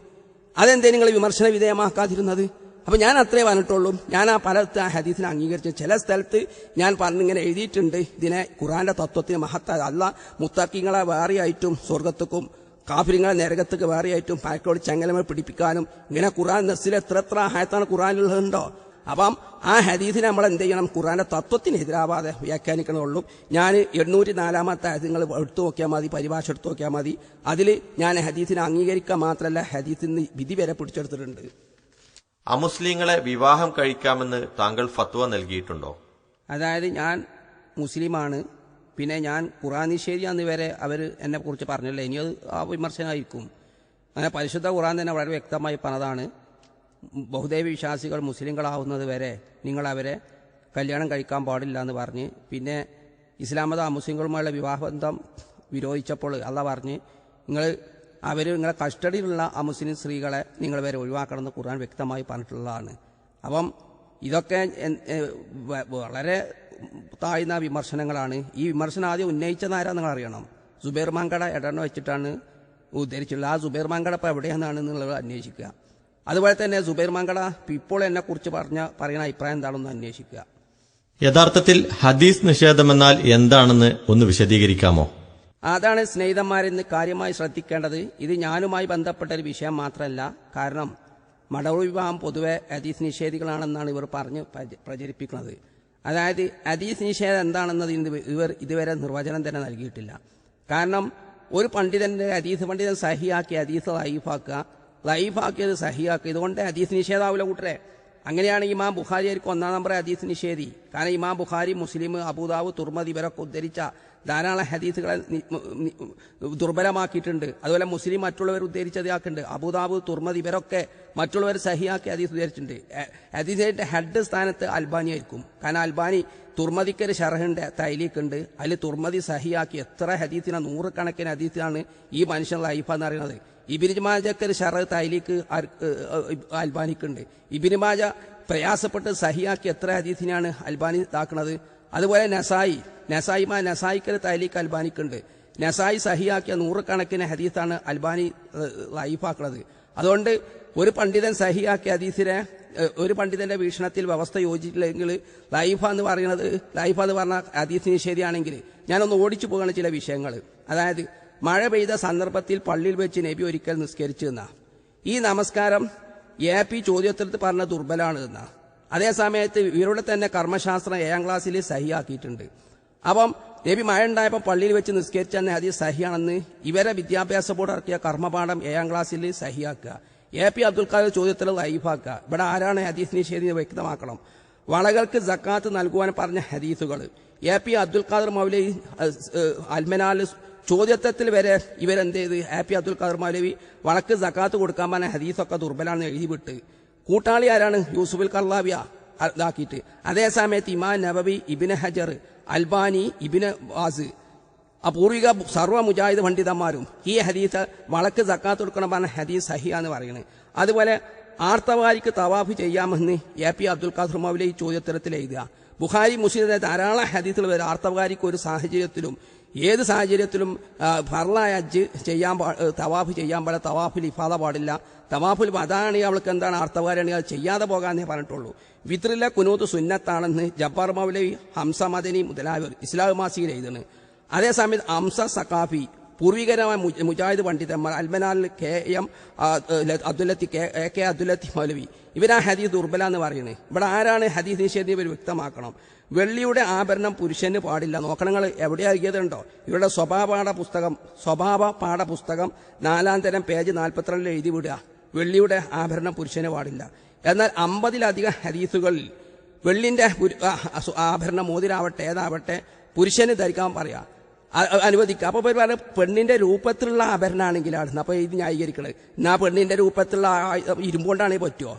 അതെന്തേ നിങ്ങൾ വിമർശന വിധേയമാക്കാതിരുന്നത്? അപ്പൊ ഞാൻ അത്രേ പറഞ്ഞിട്ടുള്ളൂ. ഞാൻ ആ പലത്ത് ആ ഹദീസിനെ അംഗീകരിച്ചു. ചില സ്ഥലത്ത് ഞാൻ പറഞ്ഞിങ്ങനെ എഴുതിയിട്ടുണ്ട്, ഇതിനെ ഖുർആന്റെ തത്വത്തിന് മഹത്ത അല്ല, മുത്തഖീങ്ങളെ വേറെയായിട്ടും സ്വർഗത്തുക്കും കാഫിരിങ്ങളെ നരകത്തേക്ക് വേറെയായിട്ടും പലക്കോട് ചെങ്ങലമേ പിടിപ്പിക്കാനും, ഇങ്ങനെ ഖുർആൻ നസ്സിൽ എത്ര ആയത്താണ് ഖുർആനിലുള്ളതുണ്ടോ. അപ്പം ആ ഹദീസിനെ നമ്മൾ എന്ത് ചെയ്യണം? ഖുർആന്റെ തത്വത്തിന് എതിരാവാതെ വ്യാഖ്യാനിക്കണമുള്ളൂ. ഞാൻ 804 ആയത്ത് നിങ്ങൾ എടുത്തു നോക്കിയാൽ മതി, പരിഭാഷ എടുത്തു നോക്കിയാൽ മതി. അതിൽ ഞാൻ ഹദീസിനെ അംഗീകരിക്കുക മാത്രമല്ല, ഹദീസിന് വിധി വരെ പിടിച്ചെടുത്തിട്ടുണ്ട്. അമുസ്ലിങ്ങളെ വിവാഹം കഴിക്കാമെന്ന് താങ്കൾ ഫത്വ നൽകിയിട്ടുണ്ടോ? അതായത് ഞാൻ മുസ്ലിമാണ്, പിന്നെ ഞാൻ ഖുർആൻ നിഷേധിയാന്ന് വരെ അവർ എന്നെ കുറിച്ച് പറഞ്ഞില്ല. ഇനി അത് ആ വിമർശനമായിരിക്കും. അങ്ങനെ പരിശുദ്ധ ഖുർആൻ തന്നെ വളരെ വ്യക്തമായി പറഞ്ഞതാണ്, ബഹുദൈവ വിശ്വാസികൾ മുസ്ലിങ്ങളാവുന്നത് വരെ നിങ്ങൾ അവരെ കല്യാണം കഴിക്കാൻ പാടില്ല എന്ന് പറഞ്ഞ്. പിന്നെ ഇസ്ലാം മത മുസ്ലിങ്ങളുമായുള്ള വിവാഹബന്ധം വിരോധിച്ചപ്പോൾ അള്ളാഹ് പറഞ്ഞ് നിങ്ങളെ കസ്റ്റഡിയിലുള്ള ആ മുസ്ലിം സ്ത്രീകളെ നിങ്ങൾ വരെ ഒഴിവാക്കണമെന്ന് ഖുർആൻ വ്യക്തമായി പറഞ്ഞിട്ടുള്ളതാണ്. അപ്പം ഇതൊക്കെ വളരെ താഴ്ന്ന വിമർശനങ്ങളാണ്. ഈ വിമർശനം ആദ്യം ഉന്നയിച്ചതാരാ നിങ്ങൾ അറിയണം. സുബൈർ മാങ്കട ഇടണ വെച്ചിട്ടാണ് ഉദ്ധരിച്ചുള്ളത്. ആ സുബൈർ മാങ്കട ഇപ്പോൾ എവിടെയാണെന്നുള്ളത് അന്വേഷിക്കുക. അതുപോലെ തന്നെ സുബൈർ മങ്കട ഇപ്പോൾ എന്നെക്കുറിച്ച് പറയുന്ന അഭിപ്രായം എന്താണെന്ന് അന്വേഷിക്കുക. യഥാർത്ഥത്തിൽ ഹദീസ് നിഷേധമെന്നാൽ എന്താണെന്ന് ഒന്ന് വിശദീകരിക്കാമോ? അതാണ് സ്നേഹിതന്മാരെന്ന് കാര്യമായി ശ്രദ്ധിക്കേണ്ടത്. ഇത് ഞാനുമായി ബന്ധപ്പെട്ട ഒരു വിഷയം മാത്രമല്ല. കാരണം മടവൂർ വിഭാഗം പൊതുവെ ഹദീസ് നിഷേധികളാണെന്നാണ് ഇവർ പറഞ്ഞ് പ്രചരിപ്പിക്കുന്നത്. അതായത് ഹദീസ് നിഷേധം എന്താണെന്നത് ഇവർ ഇതുവരെ നിർവചനം തന്നെ നൽകിയിട്ടില്ല. കാരണം ഒരു പണ്ഡിതന്റെ ഹദീസ് പണ്ഡിതൻ സഹിയാക്കി ഹദീസ് ലൈഫാക്കിയത് സഹിയാക്കി, ഇതുകൊണ്ട് ഹദീസ് നിഷേധാവില്ല കൂട്ടരെ. അങ്ങനെയാണ് ഇമാം ബുഖാരി ആയിരിക്കും 1-ാം നമ്പർ ഹദീസ് നിഷേധി. കാരണം ഇമാം ബുഖാരി, മുസ്ലിം, അബൂദാവൂദ്, തുർമദി ഇവരൊക്കെ ഉദ്ധരിച്ച ധാരാളം ഹദീസുകളെ ദുർബലമാക്കിയിട്ടുണ്ട്. അതുപോലെ മുസ്ലിം മറ്റുള്ളവർ ഉദ്ധരിച്ചതാക്കുന്നുണ്ട്. അബൂദാവൂദ്, തുർമദി ഇവരൊക്കെ മറ്റുള്ളവർ സഹിയാക്കി ഹദീസ് ഉദ്ധരിച്ചിട്ടുണ്ട്. ഹദീസിന്റെ ഹെഡ് സ്ഥാനത്ത് അൽബാനി ആയിരിക്കും. കാരണം അൽബാനി തുർമദിക്കൊരു ഷറഹുണ്ട്, തൈലീഖുണ്ട്. അതിൽ തുർമദി സഹിയാക്കി എത്ര ഹദീസിനെ 100 കണക്കിന് ഹദീസിനാണ് ഈ മനുഷ്യൻ ലൈഫ എന്ന് പറയുന്നത്. ഇബ്നു മാജക്കൊരു ഷറഹ് തൈലീഖ് അൽബാനിക്കുണ്ട്. ഇബ്നു മാജ പ്രയാസപ്പെട്ട് സഹിയാക്കി എത്ര ഹദീസിനാണ് അൽബാനി ഇതാക്കുന്നത്. അതുപോലെ നസായിക്കൊരു തൈലീഖ് അൽബാനിക്കുണ്ട്. നസായി സഹിയാക്കിയ 100 കണക്കിന് ഹദീസാണ് അൽബാനി ലൈഫാക്കുന്നത്. അതുകൊണ്ട് ഒരു പണ്ഡിതൻ സഹിയാക്കിയ ഹദീസിനെ ഒരു പണ്ഡിതന്റെ വീക്ഷണത്തിൽ വ്യവസ്ഥ യോജിച്ചില്ലെങ്കിൽ ലൈഫ എന്ന് പറഞ്ഞ ഹദീസ് നിഷേധിയാണെങ്കിൽ ഞാനൊന്ന് ഓടിച്ചു പോകുന്ന ചില വിഷയങ്ങൾ. അതായത് മഴ പെയ്ത സന്ദർഭത്തിൽ പള്ളിയിൽ വെച്ച് നബി ഒരിക്കൽ നിസ്കരിച്ചു എന്നാ. ഈ നമസ്കാരം AP ചോദ്യോത്തരത്തിൽ പറഞ്ഞ ദുർബലാണ് എന്നാ. അതേസമയത്ത് ഇവരുടെ തന്നെ കർമ്മശാസ്ത്രം 7-ാം ക്ലാസ്സിൽ സഹിയാക്കിയിട്ടുണ്ട്. അപ്പം നബി മഴ ഉണ്ടായപ്പോൾ പള്ളിയിൽ വെച്ച് നിസ്കരിച്ചെന്ന ഹദീസ് സഹിയാണെന്ന് ഇവരെ വിദ്യാഭ്യാസ ബോർഡ് ഇറക്കിയ കർമ്മപാഠം 7-ാം ക്ലാസ്സിൽ സഹിയാക്കുക. AP അബ്ദുൽ ഖാദർ ചോദ്യത്തിൽ ലൈഫാക്കുക. ഇവിടെ ആരാണ് ഹദീസ് നിഷേധി വ്യക്തമാക്കണം. വളകൾക്ക് സക്കാത്ത് നൽകുവാൻ പറഞ്ഞ ഹദീസുകൾ AP അബ്ദുൽ ഖാദർ മൗലവി അൽമനാൽ ചോദ്യത്തിൽ വരെ ഇവരെന്ത് ചെയ്ത് AP അബ്ദുൽ ഖാദർ മൗലവി വളക്ക് സക്കാത്ത് കൊടുക്കാൻ പറഞ്ഞ ഹദീസൊക്കെ ദുർബലാണെന്ന് എഴുതിവിട്ട് കൂട്ടാളി ആരാണ് യൂസുഫുൽ കർലാവിയ ഇതാക്കിയിട്ട്. അതേസമയത്ത് ഇമാം നബവി, ഇബ്നു ഹജർ, അൽബാനി, ഇബ്നു ബാസ് പൂർവിക സർവ്വ മുജാഹിദ് പണ്ഡിതന്മാരും ഈ ഹദീസ് വളക്ക് സക്കാത്ത് കൊടുക്കണം പറഞ്ഞ ഹദീസ് സഹിയാന്ന് പറയുന്നത്. അതുപോലെ ആർത്തവാരിക്ക് തവാഫ് ചെയ്യാമെന്ന് AP അബ്ദുൽ ഖാദർ മൗലവി ചോദ്യോത്തരത്തിൽ എഴുതുക. ബുഖാരി, മുസ്ലിമിലെ ധാരാളം ഹദീസുകൾ വരെ ആർത്തവാരിക്ക് ഒരു സാഹചര്യത്തിലും ഏത് സാഹചര്യത്തിലും ഫർളായ ഹജ്ജ് തവാഫ് ചെയ്യാൻ പാടില്ല, തവാഫിൽ ഇഫാദ പാടില്ല. തവാഫുൽ അതാണെങ്കിൽ അവൾക്ക് എന്താണ് ആർത്തവാരാണെങ്കിൽ അത് ചെയ്യാതെ പോകാന്നേ പറഞ്ഞിട്ടുള്ളൂ. വിത്രിലെ കുനൂത്ത് സുന്നത്താണെന്ന് ജബ്ബാർ മൗലവി, ഹംസ മദനി മുതലായവർ ഇസ്ലാം മാസികയിൽ എഴുതുന്നു. അതേസമയത്ത് ഹംസ സഖാഫി, പൂർവികരമായ മുജാഹിദ് പണ്ഡിതന്മാർ അൽമനാൽ KM അബ്ദുല്ലത്തി മൗലവി ഇവരാ ഹദീസ് ദുർബല എന്ന് പറയുന്നത്. ഇവിടെ ആരാണ് ഹദീസ് നിഷേധി ഇവർ വ്യക്തമാക്കണം. വെള്ളിയുടെ ആഭരണം പുരുഷന് പാടില്ല. നോക്കണങ്ങൾ എവിടെ എഴുതിയതുണ്ടോ? ഇവരുടെ സ്വഭാവ പാഠപുസ്തകം 4-ാം തരം പേജ് 42 എഴുതി വിടുക. വെള്ളിയുടെ ആഭരണം പുരുഷന് പാടില്ല. എന്നാൽ 50-ലധികം ഹദീസുകളിൽ വെള്ളിന്റെ ആഭരണം മോതിരാവട്ടെ ഏതാവട്ടെ പുരുഷന് ധരിക്കാൻ പറയാ അനുവദിക്കുക. അപ്പൊ പറഞ്ഞ പെണ്ണിന്റെ രൂപത്തിലുള്ള ആഭരണമാണെങ്കിലാണ് അപ്പൊ ഇത് ന്യായീകരിക്കണത്. എന്നാ പെണ്ണിന്റെ രൂപത്തിലുള്ള ഇരുമ്പുകൊണ്ടാണെങ്കിൽ പറ്റുമോ?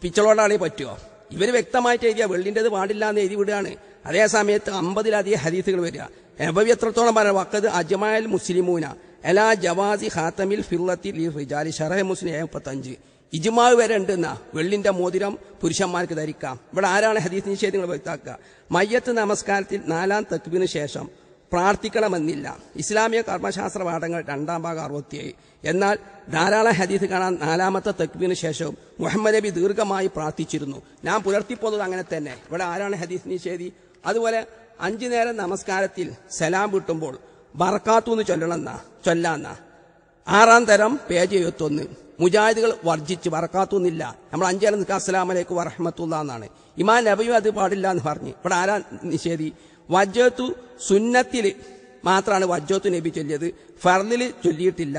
പിച്ചളോണ്ടാണെങ്കിൽ പറ്റുമോ? ഇവര് വ്യക്തമായിട്ട് എഴുതിയ വെള്ളിൻ്റെത് പാടില്ല എന്ന് എഴുതി വിടുകയാണ്. അതേ സമയത്ത് 50-ലധികം ഹദീസുകൾ വരിക. നബവി എത്രത്തോളം പറയാം, വഖദ് അജ്മഅൽ മുസ്ലിമൂന അലാ ജവാസി ഖാതമിൽ ഫില്ലത്തി ലിർറിജാലി ശറഹ് മുസ്ലിം 35 ഇജ്മാ വരെ ഉണ്ടെന്നാ വെള്ളിന്റെ മോതിരം പുരുഷന്മാർക്ക് ധരിക്കാം. ഇവിടെ ആരാണ് ഹദീസ് നിഷേധങ്ങൾ വ്യക്തമാക്കുക? മയ്യത്ത് നമസ്കാരത്തിൽ 4-ാം തക്ബീറിന് ശേഷം പ്രാർത്ഥിക്കണമെന്നില്ല. ഇസ്ലാമിക കർമ്മശാസ്ത്ര പാഠങ്ങൾ 2-ാം ഭാഗം 67. എന്നാൽ ധാരാളം ഹദീസ് കാണാൻ 4-ാമത്തെ തക്ബീറിന് ശേഷവും മുഹമ്മദ് നബി ദീർഘമായി പ്രാർത്ഥിച്ചിരുന്നു. ഞാൻ പുലർത്തിപ്പോന്നത് അങ്ങനെ തന്നെ. ഇവിടെ ആരാണ് ഹദീസ് നിഷേധി? അതുപോലെ 5 നേരം നമസ്കാരത്തിൽ സലാം വിട്ടുമ്പോൾ ബറക്കാത്തുന്ന് ചൊല്ലാന്ന 6-ാം തരം പേജ് 71 മുജാഹിദുകൾ വർജിച്ച് ബറക്കാത്തുന്നില്ല. നമ്മൾ 5 നേരം നിൽക്കുക അസ്സലാമു അലൈക്കും വറഹ്മത്തുള്ളാഹി എന്നാണ്. ഇമാം നബവിയും അത് പാടില്ല എന്ന് പറഞ്ഞു. ഇവിടെ ആരാ നിഷേധി? വജ്ജത്തു സുന്നത്തിൽ മാത്രമാണ് വജ്ജത്തു നബി ചൊല്ലിയത്, ഫർളിൽ ചൊല്ലിയിട്ടില്ല.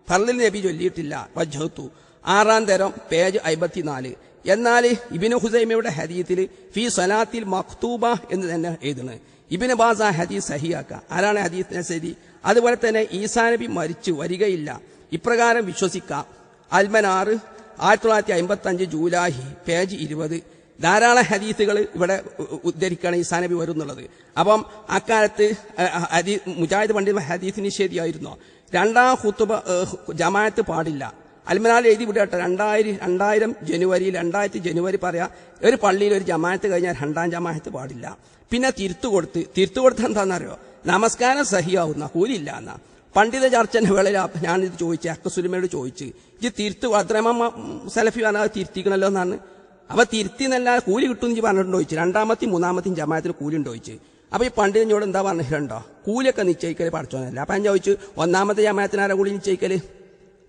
ഫർളിൽ നബി ചൊല്ലിയിട്ടില്ല വജ്ജത്തു. 6-ാം തരം പേജ് 54. എന്നാൽ ഇബ്നു ഹുസൈമയുടെ ഹദീസിൽ ഫി സലാത്തിൽ മക്തൂബ എന്ന് തന്നെ എഴുതുന്നത്. ഇബ്നു ബാസ് ആ ഹദീസ് സഹിയാക്കുക. ആരാണ് ഹദീസ് നസരി? അതുപോലെ തന്നെ ഈസാ നബി മരിച്ചു വരികയില്ല, ഇപ്രകാരം വിശ്വസിക്കാം. Al Manar 1955 July page 20. ധാരാളം ഹദീസുകൾ ഇവിടെ ഉദ്ധരിക്കുകയാണ് ഈസാ നബി വരുന്നുള്ളത്. അപ്പം അക്കാലത്ത് മുജാഹിദ് പണ്ഡിത ഹദീസ് നിഷേധിയായിരുന്നോ? 2-ാം ഖുതുബ ജമാഅത്ത് പാടില്ല. അൽമനാൽ എഴുതി വിടട്ടെ. 2000 ജനുവരി പറയാ ഒരു പള്ളിയിൽ ഒരു ജമാഅത്ത് കഴിഞ്ഞാൽ 2-ാം ജമാഅത്ത് പാടില്ല. പിന്നെ തിരുത്തുകൊടുത്ത് എന്താണെന്നറിയോ? നമസ്കാരം സഹിയാവുന്ന കൂലില്ല എന്നാ. പണ്ഡിത ചർച്ചന്റെ വേളയിൽ ഞാനിത് ചോദിച്ചു, അക്കസുലിമയോട് ചോദിച്ചു, ഇത് തിരുത്തു അത്രമ സലഫി പറഞ്ഞാൽ തിരുത്തിക്കണല്ലോ എന്നാണ്. അപ്പൊ തിരുത്തി എന്നല്ല കൂലി കിട്ടുമെന്ന് പറഞ്ഞിട്ടുണ്ടോ ചോദിച്ചു. രണ്ടാമത്തെയും മൂന്നാമത്തെയും ജമാഅത്തിന് കൂലി ഉണ്ടോ ചോദിച്ചു. അപ്പൊ ഈ പണ്ഡിതനോട് എന്താ പറഞ്ഞിട്ടുണ്ടോ, കൂലിയൊക്കെ നിശ്ചയിക്കല് പഠിച്ചോന്നല്ല. അപ്പൊ ഞാൻ ചോദിച്ചു, ഒന്നാമത്തെ ജമാഅത്തിനാരാ കൂലി നിശ്ചയിക്കല്?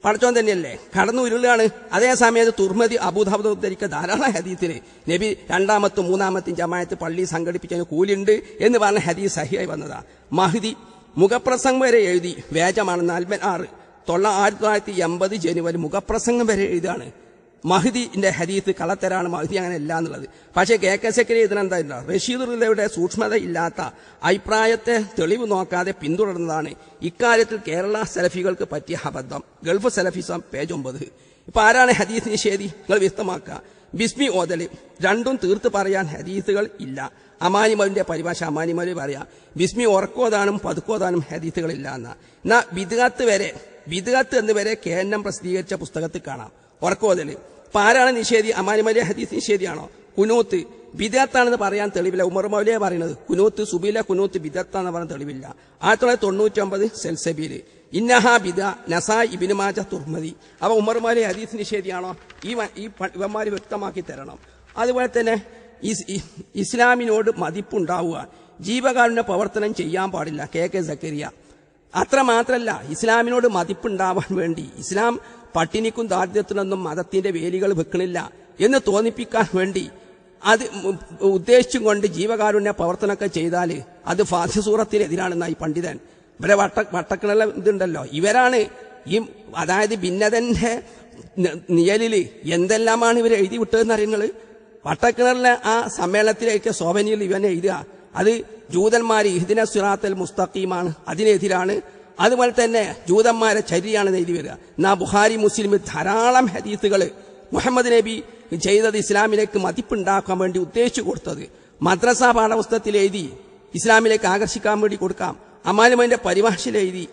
പഠിച്ചോൻ തന്നെയല്ലേ, കടന്നു ഉരുളാണ്. അതേ സമയത്ത് തുർമതി അബൂദാവൂദ് ഉദ്ധരിക്കുക ധാരാളം ഹദീസിന് നബി രണ്ടാമത്തും മൂന്നാമത്തെയും ജമാഅത്ത് പള്ളി സംഘടിപ്പിച്ചതിന് കൂലിയുണ്ട് എന്ന് പറഞ്ഞ ഹദീസ് സഹിയായി വന്നതാ. മഹ്ദി മുഖപ്രസംഗം വരെ എഴുതി, വേജമാണ് 1980 ജനുവരി മുഖപ്രസംഗം വരെ എഴുതാണ്. മഹ്ദിന്റെ ഹദീസ് കളത്തരാണ്, മഹ്ദി അങ്ങനെ അല്ല എന്നുള്ളത്. പക്ഷേ KK സെക്രട്ടറി ഇതിനെന്താ റഷീദ് റിലയുടെ സൂക്ഷ്മതയില്ലാത്ത അഭിപ്രായത്തെ തെളിവ് നോക്കാതെ പിന്തുടർന്നതാണ് ഇക്കാര്യത്തിൽ കേരള സലഫികൾക്ക് പറ്റിയ അബദ്ധം. Gulf Salafism page 9. ഇപ്പൊ ആരാണ് ഹദീസ് നിഷേധി? നിങ്ങൾ വ്യക്തമാക്കുക. ബിസ്മി ഓതല് രണ്ടും തീർത്ത് പറയാൻ ഹദീസുകൾ ഇല്ല. അമാനിമലിന്റെ പരിഭാഷ അമാനിമല് പറയാ, ബിസ്മി ഉറക്കോതാനും പതുക്കോതാനും ഹദീസുകളില്ല എന്നാ ബിദ്അത്ത് എന്ന് വരെ KNM പ്രസിദ്ധീകരിച്ച പുസ്തകത്തിൽ കാണാം ഉറക്കോതല്. അപ്പൊ ആരാണ് നിഷേധി? അമാനിമലിയ ഹദീസ് നിഷേധിയാണോ? കുനൂത്ത് ബിദ്അത്താണെന്ന് പറയാൻ തെളിവില്ല. ഉമർ മൗലിയ പറയുന്നത് കുനൂത്ത് സുബീല കുനൂത്ത് ബിദ്അത്താന്ന് പറയാൻ തെളിവില്ല. 1999 സെൽസബീല് ഇന്നഹ ബിദ നസായി ഇബ്നു മാജ തുർമദി. അപ്പൊ ഉമർ മൗലിയ ഹദീസ് നിഷേധിയാണോ? ഈ ഇവന്മാര് വ്യക്തമാക്കി തരണം. അതുപോലെ തന്നെ ഇസ്ലാമിനോട് മതിപ്പുണ്ടാവുക, ജീവകാരുണ്യ പ്രവർത്തനം ചെയ്യാൻ പാടില്ല KK സക്കരിയ. അത്ര മാത്രല്ല, ഇസ്ലാമിനോട് മതിപ്പുണ്ടാവാൻ വേണ്ടി ഇസ്ലാം പട്ടിണിക്കും ദാരിദ്ര്യത്തിനൊന്നും മതത്തിന്റെ വേലികൾ വെക്കണില്ല എന്ന് തോന്നിപ്പിക്കാൻ വേണ്ടി അത് ഉദ്ദേശിച്ചും കൊണ്ട് ജീവകാരുണ്യ പ്രവർത്തനമൊക്കെ ചെയ്താൽ അത് ഫാത്തിഹ സൂറത്തിനെതിരാണെന്നായി പണ്ഡിതൻ. ഇവരെ വട്ടക്കിണല ഇതുണ്ടല്ലോ, ഇവരാണ് ഈ അതായത് ഭിന്നതന്റെ നിഴലില് എന്തെല്ലാമാണ് ഇവർ എഴുതി വിട്ടതെന്ന് അറിയുന്നത്. വട്ടക്കിണറിലെ ആ സമ്മേളനത്തിലേക്ക് സോവനിയിൽ ഇവൻ എഴുതുക, അത് ജൂതന്മാര് ഇഹ്ദിന സിറാത്തൽ മുസ്തഖീമാണ്, അതിനെതിരാണ്. അതുപോലെ തന്നെ ജൂതന്മാരെ ചര്യയാണെന്ന് എഴുതി വരിക. എന്നാ ബുഖാരി മുസ്ലിം ധാരാളം ഹദീസുകൾ മുഹമ്മദ് നബി ചെയ്തത് ഇസ്ലാമിലേക്ക് മതിപ്പുണ്ടാക്കാൻ വേണ്ടി ഉദ്ദേശിച്ചു കൊടുത്തത് മദ്രസ പാഠപുസ്തകത്തിൽ എഴുതി ഇസ്ലാമിലേക്ക് ആകർഷിക്കാൻ വേണ്ടി കൊടുക്കാം. അമാനുമന്റെ പരിഭാഷയിൽ എഴുതി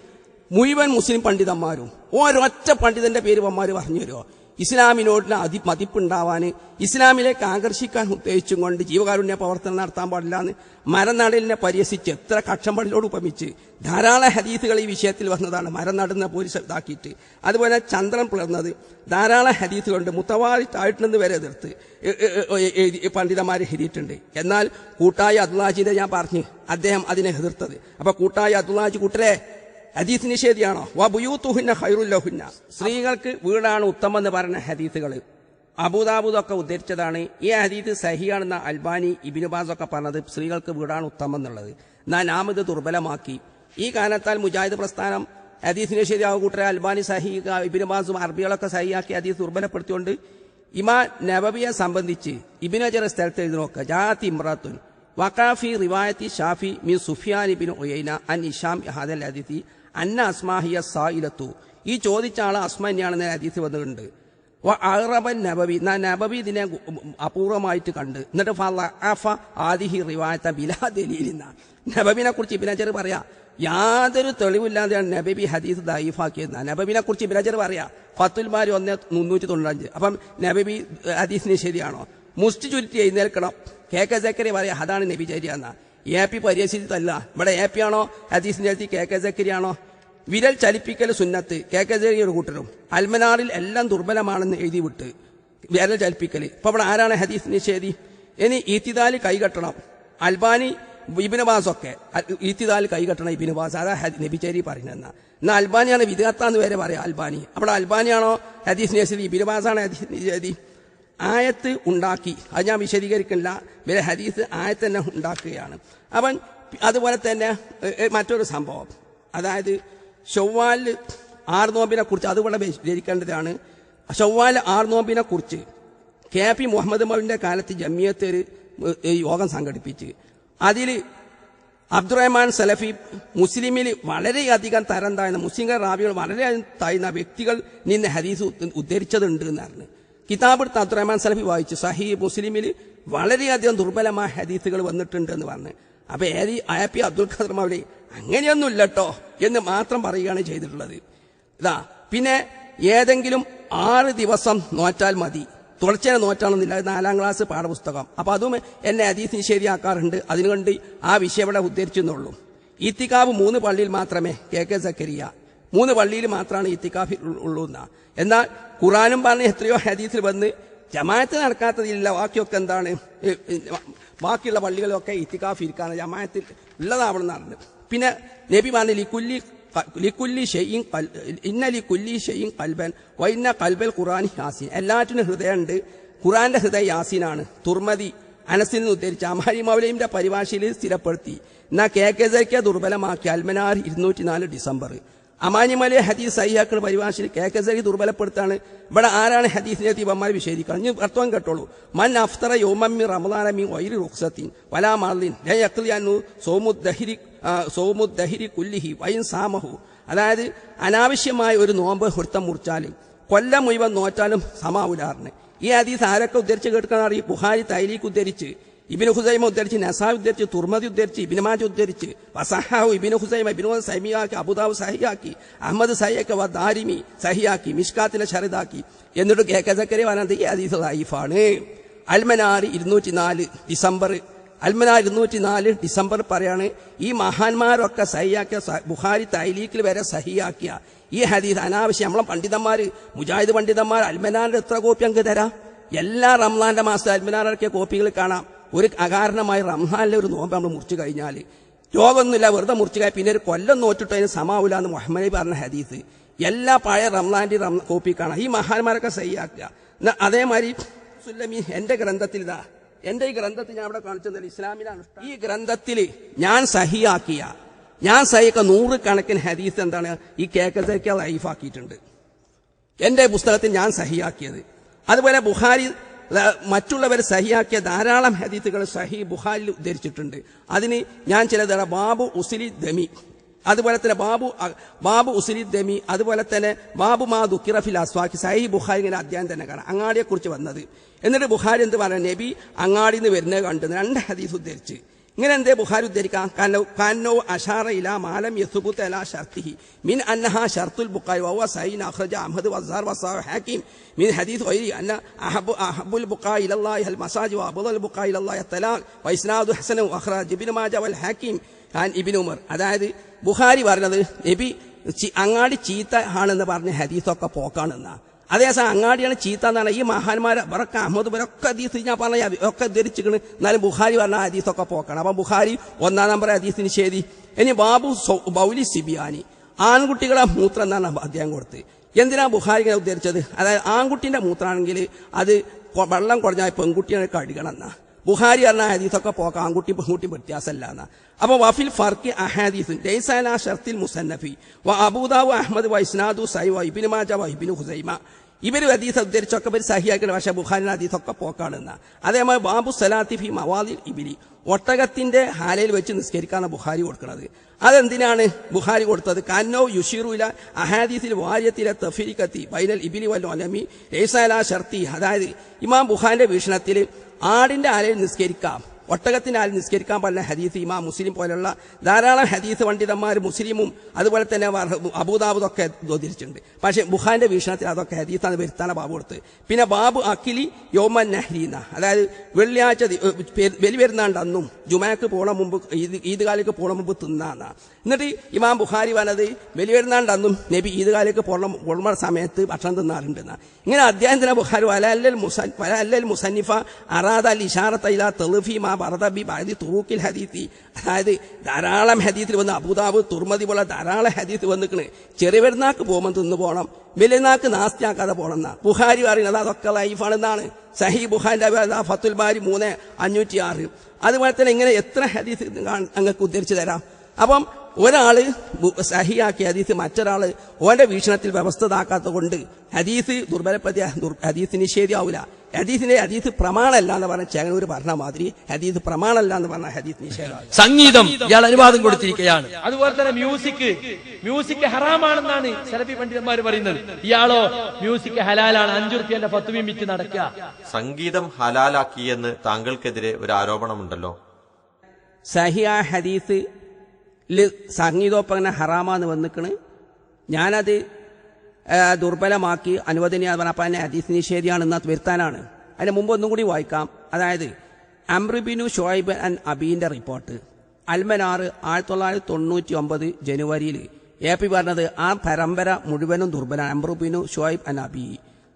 മുഴുവൻ മുസ്ലിം പണ്ഡിതന്മാരും ഓരൊറ്റ പണ്ഡിതന്റെ പേര് വന്മാര് പറഞ്ഞു തരുമോ? ഇസ്ലാമിനോടുള്ള മതിപ്പുണ്ടാവാൻ, ഇസ്ലാമിലേക്ക് ആകർഷിക്കാൻ ഉദ്ദേശിച്ചും കൊണ്ട് ജീവകാരുണ്യ പ്രവർത്തനം നടത്താൻ പാടില്ല എന്ന് മരനടലിനെ പരിഹസിച്ച് എത്ര കക്ഷമ്പടിലോട് ഉപമിച്ച് ധാരാളം ഹദീസുകൾ ഈ വിഷയത്തിൽ വന്നതാണ്. മരം നടുന്ന പോലീസ് ഇതാക്കിയിട്ട്, അതുപോലെ ചന്ദ്രൻ പിളർന്നത് ധാരാളം ഹദീസുകളുണ്ട്. മുത്തവാലിത്തായിട്ടെന്ന് വരെ എതിർത്ത് പണ്ഡിതന്മാരെ എഴുതിയിട്ടുണ്ട്. എന്നാൽ കൂട്ടായ അബ്ദുല്ലാജിനെ ഞാൻ പറഞ്ഞു, അദ്ദേഹം അതിനെ എതിർത്തത്. അപ്പൊ കൂട്ടായ അബ്ദുല്ലാജി കൂട്ടരെ ഹദീസ് നിഷേധിയാണോ? വബുയൂത്തുഹുന്ന ഖൈറുല്ലഹുന്ന, സ്ത്രീകൾക്ക് വീടാണ് ഉത്തമം എന്ന് പറഞ്ഞ ഹദീസുകൾ അബൂദാബൂദൊക്കെ ഉദ്ധരിച്ചതാണ്. ഈ ഹദീസ് സഹിയാണെന്ന അൽബാനി ഇബ്നു ബാസ് ഒക്കെ പറഞ്ഞത് സ്ത്രീകൾക്ക് വീടാണ് ഉത്തമം എന്നുള്ളത്. എന്നാൽ നാം ഇത് ദുർബലമാക്കി. ഈ കാരണത്താൽ മുജാഹിദ് പ്രസ്ഥാനം ഹദീസ് നിഷേധിയാവ് കൂട്ടരെ അൽബാനി സഹി ഇബ്നു ബാസും അറബികളൊക്കെ സഹിയാക്കി ഹദീസ് ദുർബലപ്പെടുത്തിക്കൊണ്ട് ഇമാം നബവിയെ സംബന്ധിച്ച് ഇബ്നു ഹജർ സ്ഥലത്ത് എഴുതി നോക്കുക. ജാഅത്ത് ഇംറത്തുൻ വഖാഫി റിവായത്തി ഷാഫി മിൻ സുഫിയാൻ ഇബ്നു ഉയൈന അൻ ഇഷാം ഹദൽ ഹദീസി അന്ന അസ്മാഹിയ സായിലത്തു, ഈ ചോദിച്ച ആള് അസ്മ തന്നെയാണെന്ന് ഹദീസ് വന്നിട്ടുണ്ട്. അറബൻ നബവി, നബവി ഇതിനെ അപൂർവമായിട്ട് കണ്ട് എന്നിട്ട് ആദിഹി റിവായത്ത ബിലാ ദലീലിന, നബവിനെ കുറിച്ച് ഇബ്നു ഹജർ പറയാ യാതൊരു തെളിവില്ലാതെയാണ് നബവി ഹദീസ് ദഈഫാക്കിയത്. നബവിനെ കുറിച്ച് ഇബ്നു ഹജർ പറയാ ഫത്തുൽ ബാരി 1/395. അപ്പം നബവി ഹദീസ് നിഷേധിയാണോ? മുസ്റ്റി ചുരുട്ടി എഴുന്നേൽക്കണം. KK സക്കരിയ പറയാ അതാണ് നബിചര്യ എന്ന. AP പരിഹസിച്ചിട്ടല്ല. ഇവിടെ AP ആണോ ഹദീസ് നിഷേധി? KK സക്കരിയാണോ? വിരൽ ചലിപ്പിക്കൽ സുന്നത്ത് KK സക്കരിയുടെ കൂട്ടരും അൽമനാറിൽ എല്ലാം ദുർബലമാണെന്ന് എഴുതി വിട്ട് വിരൽ ചലിപ്പിക്കൽ. ഇപ്പൊ ഇവിടെ ആരാണ് ഹദീസ് നിഷേധി? ഇനി ഈത്തിദാല് കൈകെട്ടണം. അൽബാനി ഇബ്നു ബാസൊക്കെ ഈത്തിദാല് കൈകെട്ടണം. ഇബ്നു ബാസ് അതാ നബിചര്യ പറയുന്നതെന്ന. എന്നാൽ അൽബാനിയാണ് വിദഗ്ധാന്ന് വരെ പറയാം അൽബാനി. അവിടെ അൽബാനിയാണോ ഹദീസ് നിഷേധി? ഇബ്നു ബാസാണ് ഹദീസ് നിഷേധി. ആയത്ത് ഉണ്ടാക്കി, അത് ഞാൻ വിശദീകരിക്കില്ല. ഇവരെ ഹദീസ് ആയത്ത് തന്നെ ഉണ്ടാക്കുകയാണ്. അവൻ അതുപോലെ തന്നെ മറ്റൊരു സംഭവം, അതായത് ഷവ്വാല് 6 നോമ്പിനെ കുറിച്ച് അതുപോലെ വിശദീകരിക്കേണ്ടതാണ്. ഷവ്വാൽ 6 നോമ്പിനെ കുറിച്ച് KP മുഹമ്മദ് മൗലിന്റെ കാലത്ത് ജമിയത്ത് യോഗം സംഘടിപ്പിച്ച് അതിൽ അബ്ദുറഹ്മാൻ സലഫി മുസ്ലിമിൽ വളരെയധികം തരം താഴ്ന്ന മുസ്ലിം റാവികൾ വളരെ താഴ്ന്ന വ്യക്തികൾ നിന്ന് ഹദീസ് ഉദ്ധരിച്ചതുണ്ട് എന്നാണ്. കിതാബെടുത്ത് അബ്ദുറഹ്മാൻ സലഫി വായിച്ചു. സഹീഹ് മുസ്ലിമിൽ വളരെയധികം ദുർബലമായ ഹദീസുകൾ വന്നിട്ടുണ്ട് എന്ന് പറഞ്ഞ്. അപ്പൊ AP അബ്ദുൽ ഖാദർ മൗലവി അങ്ങനെയൊന്നുമില്ല കേട്ടോ എന്ന് മാത്രം പറയുകയാണ് ചെയ്തിട്ടുള്ളത്. ഇതാ പിന്നെ ഏതെങ്കിലും 6 ദിവസം നോറ്റാൽ മതി, തുടർച്ചയായി നോറ്റാണെന്നില്ല. 4ാം ക്ലാസ് പാഠപുസ്തകം. അപ്പൊ അതും എന്നെ ഹദീസ് നിഷേധിയാക്കാറുണ്ട്. അതിനുകൊണ്ട് ആ വിഷയം ഇവിടെ ഉദ്ധരിച്ചെന്നുള്ളൂ. ഇത്തിക്കാവ് 3 പള്ളിയിൽ മാത്രമേ KK സക്കരിയ 3 പള്ളിയിൽ മാത്രമാണ് ഇത്തിക്കാഫ് ഉള്ളൂ എന്നാ. എന്നാൽ ഖുറാനും പറഞ്ഞ് എത്രയോ ഹദീസിൽ വന്ന് ജമാഅത്ത് നടക്കാത്തതില്ല, ബാക്കിയൊക്കെ എന്താണ്, ബാക്കിയുള്ള പള്ളികളൊക്കെ ഇത്തിക്കാഫ് ഇരിക്കാണ്, ജമാഅത്തിൽ ഉള്ളതാവണമെന്നാണ്. പിന്നെ നബി പറഞ്ഞു ലിക്കുല്ലി ഷൈഇൻ ഇന്ന ലിക്കുല്ലി ഷൈഇൻ ഖൽബൻ വഇന്ന ഖൽബൽ ഖുർആനി യാസീൻ. എല്ലാറ്റിനും ഹൃദയമുണ്ട്, ഖുർആന്റെ ഹൃദയം യാസീനാണ്. തുർമദി അനസിൽ നിന്ന് ഉദ്ധരിച്ച അമാരി മൗലവിന്റെ പരിഭാഷയിൽ സ്ഥിരപ്പെടുത്തി. എന്നാൽ KKZK ദുർബലമാക്കി അൽമനാർ 204 ഡിസംബർ. അമാനിമലെ ഹദീസ് സഹിയാക്കുന്ന പരിഭാഷയിൽ KKZK ദുർബലപ്പെടുത്താണ്. ഇവിടെ ആരാണ് ഹദീസിനെ തീവന്മാർ വിശേഷിക്കുക? ഇനി അർത്ഥം കേട്ടോളൂ. മൻ അഫ്തറ യൗമമ്മി റമദാനമി വൈരി റുഖ്സത്തിൻ വലാ മാലിൻ ല യഖ്ലിയന്നു സൗമുദ്ദഹിരി കുല്ലിഹി വൈൻ സാമഹു. അതായത് അനാവശ്യമായ ഒരു നോമ്പ് ഒരുത്തം മുറിച്ചാലും കൊല്ലം മുഴുവൻ നോറ്റാലും സമാവുലാറിന്. ഈ ഹദീസ് ആരൊക്കെ ഉദ്ധരിച്ച് കേൾക്കാൻ അറിയും? ബുഖാരി തൈലീഖ് ഉദ്ധരിച്ച്, ഇബ്നു ഖുസൈമ ഉദ്ധരിച്ച്, നസായി ഉദ്ധരിച്ച്, തുർമദി ഉദ്ധരിച്ച്, ഇബ്നു മാജ ഉദ്ധരിച്ച്, വസഹഹു ഇബ്നു ഖുസൈമ, ഇബ്നു സൈമിയാക്കി, അബൂദാവൂദ് സഹിയാക്കി, അഹ്മദ് സഹിയാക്കി, ദാരിമി സഹിയാക്കി, മിഷ്കാത്തിനെ ഷറിദാക്കി. എന്നിട്ട് KKZK പറയുന്നത് ഈ ഹദീസ് ദഈഫാണ്. അൽമനാർ 204 ഡിസംബർ. അൽമനാർ 204 ഡിസംബർ പറയാണ് ഈ മഹാന്മാരൊക്കെ സഹിയാക്കിയ, ബുഖാരി തൈലീഖിൽ വരെ സഹിയാക്കിയ ഈ ഹദീസ് അനാവശ്യം. നമ്മളെ പണ്ഡിതന്മാര്, മുജാഹിദ് പണ്ഡിതന്മാർ അൽമനാറിന്റെ എത്ര കോപ്പി അങ്ങ് തരാം? എല്ലാ റംസാന്റെ മാസത്തെ അൽമനാറിറക്കിയ കോപ്പികൾ കാണാം. ഒരു അകാരണമായി റംസാനിലെ ഒരു നോമ്പ് നമ്മൾ മുറിച്ചു കഴിഞ്ഞാൽ രോഗമൊന്നുമില്ല, വെറുതെ മുറിച്ചു കഴിഞ്ഞാൽ പിന്നെ ഒരു കൊല്ലം നോറ്റിട്ട് അതിന് സമാവില്ല എന്ന് മുഹമ്മദ് നബി പറഞ്ഞ ഹദീസ് എല്ലാ പഴയ റംസാന്റെ കോപ്പി കാണാം. ഈ മഹാന്മാരൊക്കെ സഹിയാക്കുക. അതേമാതിരി സുല്ലമി എന്റെ ഗ്രന്ഥത്തിൽ ഇതാ, എന്റെ ഈ ഗ്രന്ഥത്തിൽ ഞാൻ അവിടെ കാണിച്ചത് ഇസ്ലാമിലാണ്. ഈ ഗ്രന്ഥത്തിൽ ഞാൻ സഹിയാക്കിയ 100 കണക്കിന് ഹദീസ് എന്താണ് ഈ KKZK ലൈഫാക്കിയിട്ടുണ്ട്. എന്റെ പുസ്തകത്തിൽ ഞാൻ സഹിയാക്കിയത്. അതുപോലെ ബുഖാരി മറ്റുള്ളവർ സഹിയാക്കിയ ധാരാളം ഹദീസുകൾ സഹി ബുഖാരിൽ ഉദ്ധരിച്ചിട്ടുണ്ട്. അതിന് ഞാൻ ചിലത് ബാബു ഉസ്ലി ദമി, അതുപോലെ തന്നെ ബാബു ഉസ്ലി ദമി, അതുപോലെ തന്നെ ബാബു മാ ദുക്കിറ ഫിൽ അസ്വാഖി, സഹി ബുഖാരി ഇങ്ങനെ അധ്യായം തന്നെ കാണാം. അങ്ങാടിയെ കുറിച്ച് വന്നത്. എന്നിട്ട് ബുഖാരി എന്ത് പറയാം? നബി അങ്ങാടിയിൽ നിന്ന് വരുന്നത് കണ്ടു 2 ഹദീസ് ഉദ്ധരിച്ച്. ഇങ്ങനെ എന്തേ ബുഖാരി ഉദ്ധരിക്കാം? കാനോ അഷാറ ഇലാ മാലം യസുബുത്ത് അലാ ഷർത്തിഹി മിൻ അന്നഹാ ഷർത്തുൽ ബുഖാരി വഹുവ സഹീഹ് അഖ്റജ അഹ്മദ് വസ്സാർ വസ്സാഹ ഹാകിം മിൻ ഹദീസ് ഗൈരി അന്ന അഹബ്ബുൽ ബുഖായി ഇലല്ലാഹി അൽ മസാജി വ അഫ്ളൽ ബുഖായി ഇലല്ലാഹി തലാഖ് വ ഇസ്നാദു ഹസൻ വഖറജ ഇബ്നു മാജ വൽ ഹാകിം ആൻ ഇബ്നു ഉമർ. അതായത് ബുഖാരി പറഞ്ഞത് നബി അങ്ങാടി ചീത്ത ആണെന്ന് പറഞ്ഞ ഹദീസൊക്കെ പോക്കാണെന്നാ. അതേസമയം അങ്ങാടിയാണ് ചീത്ത എന്നാണ് ഈ മഹാന്മാർ ഇവരൊക്കെ അഹമ്മദ് ഇവരൊക്കെ ഹദീസ് ഞാൻ പറഞ്ഞ ഒക്കെ ധരിച്ചിരിക്കണ്. എന്നാലും ബുഖാരി പറഞ്ഞ ഹദീസൊക്കെ പോക്കാണ്. അപ്പം ബുഖാരി 1 നമ്പർ ഹദീസ് നിഷേധി. ഇനി ബാബു ബൗലി സിബിയാനി, ആൺകുട്ടികളെ മൂത്രം എന്നാണ് അദ്ദേഹം കൊടുത്ത്. എന്തിനാ ബുഖാരി ഇങ്ങനെ ഉദ്ധരിച്ചത്? അതായത് ആൺകുട്ടിന്റെ മൂത്രമാണെങ്കിൽ അത് വെള്ളം കുറഞ്ഞാൽ പെൺകുട്ടിയാണ് കഴുകണം എന്നാ. ബുഖാരി പറഞ്ഞ ഹദീസൊക്കെ പോക്ക, ആൺകുട്ടി പെൺകുട്ടി വ്യത്യാസമല്ല എന്നാ. അപ്പൊ വഫിൽ ഫർഖി അഹാദീസ് ലൈസ അലാ ഷർത്തിൽ മുസന്നഫി വ അബൂദാവൂദ് അഹ്മദ് വ ഇസ്നാദു സഹീഹ് വ ഇബ്നു മാജ വ ഇബ്നു ഖുസൈമ. ഇവർ ഹദീസ് ഉദ്ധരിച്ചൊക്കെ ഇവർ സഹിയാക്കിയ പക്ഷേ ബുഖാരിന്റെ ഹദീസൊക്കെ പോക്കാണെന്ന. അതേമാതിരി ബാബു സലാത്തി ഫി മവാദിൽ ഇബിലി, ഒട്ടകത്തിന്റെ ഹാലയിൽ വെച്ച് നിസ്കരിക്കാണ് ബുഖാരി കൊടുക്കുന്നത്. അതെന്തിനാണ് ബുഖാരി കൊടുത്തത്? കാന്നോ യുഷീറുല അഹാദീസിൽ വാര്യത്തിലെ തഫീഖത്തി ബൈനൽ ഇബിലി വൽ ഉലമി ലൈസ അലാ ഷർത്തി. അതായത് ഇമാം ബുഖാരിന്റെ വീക്ഷണത്തിൽ ആടിന്റെ ഹാലയിൽ നിസ്കരിക്കാം, ഒട്ടകത്തിന്റെ ആൽ നിസ്കരിക്കാൻ പറഞ്ഞ ഹദീസ് ഇമാം മുസ്ലിം പോലുള്ള ധാരാളം ഹദീസ് പണ്ഡിതന്മാർ മുസ്ലിമും അതുപോലെ തന്നെ അബൂദാവൂദൊക്കെ ഉദ്ധരിച്ചിട്ടുണ്ട്. പക്ഷേ ബുഖാരിന്റെ വീക്ഷണത്തിൽ അതൊക്കെ ഹദീസാണ് വരുത്താന ബാബു കൊടുത്ത്. പിന്നെ ബാബു അക്കിലി യോമൻ നഹ്രീന, അതായത് വെള്ളിയാഴ്ച ബലിപെരുന്നാണ്ട് അന്നും ജുമാക്ക് പോണ മുമ്പ് ഈദ്ഗാലേക്ക് പോണ മുമ്പ് തിന്നാന്ന. എന്നിട്ട് ഇമാം ബുഖാരി പറഞ്ഞത് ബലിപെരുന്നാണ്ട് അന്നും നബി ഈദ്ഗാലേക്ക് പോണ സമയത്ത് ഭക്ഷണം തിന്നാറുണ്ടെന്ന. ഇങ്ങനെ അദ്ദേഹത്തിന് ബുഖാരി വലല്ലൽ മുസന്നിഫ അറാദ അൽ ഇഷാറത്ത ഇലാ തൽഫി മാ ബറദബി ബഅദി തുറൂഖിൽ ഹദീസി. അതായത് ധാരാളം ഹദീസിൽ വന്ന് അബൂദാവൂദ് തുർമദി പോലെ ധാരാളം ഹദീസ് വന്നിക്കണ് ചെറിയ പെരുന്നാക്ക് പോകുമ്പോൾ തിന്നു പോകണം, വലിയനാക്ക് നാസ്തിയാക്കാതെ പോകണം. ബുഖാരി പറയുന്നത് അതൊക്കെ ലൈഫാണെന്നാണ്. സഹീഹ് ബുഖാരിന്റെ ഫത്തുൽ ബാരി 3/506. അതുപോലെ തന്നെ ഇങ്ങനെ എത്ര ഹദീസ് അങ്ങക്ക് ഉദ്ധരിച്ചു തരാം. അപ്പം ഒരാള് സഹിയാക്കിയ ഹദീസ് മറ്റൊരാള് ഓന്റെ വീക്ഷണത്തിൽ വ്യവസ്ഥതാക്കാത്ത കൊണ്ട് ഹദീസ് ദുർബലപ്പെടുത്തിയ ഹദീസ് നിഷേധിയാവൂല. ഹദീസ് പ്രമാണമല്ല എന്ന് പറഞ്ഞ ചേങ്ങനൂർ പറഞ്ഞ മാതിരി ഹദീസ് പ്രമാണമല്ല എന്ന് പറഞ്ഞ ഹദീസ് നിഷേധം. സംഗീതം ഇയാൾ അനുവാദം കൊടുത്തിരിക്കുകയാണ്. അതുപോലെ തന്നെ മ്യൂസിക് ഹറാമാണെന്നാണ് സലഫി പണ്ഡിതന്മാർ പറയുന്നത്. ഇയാളോ മ്യൂസിക് ഹലാലാണ്, 5 റുപ്യന്റെ ഫത്വയും വിറ്റ് നടക്കുക. സംഗീതം ഹലാലാക്കിയെന്ന് താങ്കൾക്കെതിരെ ഒരു ആരോപണമുണ്ടല്ലോ. സഹിയാ ഹദീസ് സംഗീതോപകരണ ഹറാമാന്ന് വന്നിക്കണ്. ഞാനത് ദുർബലമാക്കി അനുവദനീയ പറഞ്ഞപ്പോൾ തന്നെ ഹദീസ് നിഷേധിയാണെന്ന് വരുത്താനാണ്. അതിന് മുമ്പ് ഒന്നും കൂടി വായിക്കാം. അതായത് അംറുബിനു ഷുഐബ് ആൻഡ് അബീന്റെ റിപ്പോർട്ട് അൽമനാർ 1999 ജനുവരിയിൽ AP പറഞ്ഞത് ആ പരമ്പര മുഴുവനും ദുർബലാണ്. അംറുബിനു ഷുഐബ് അനബി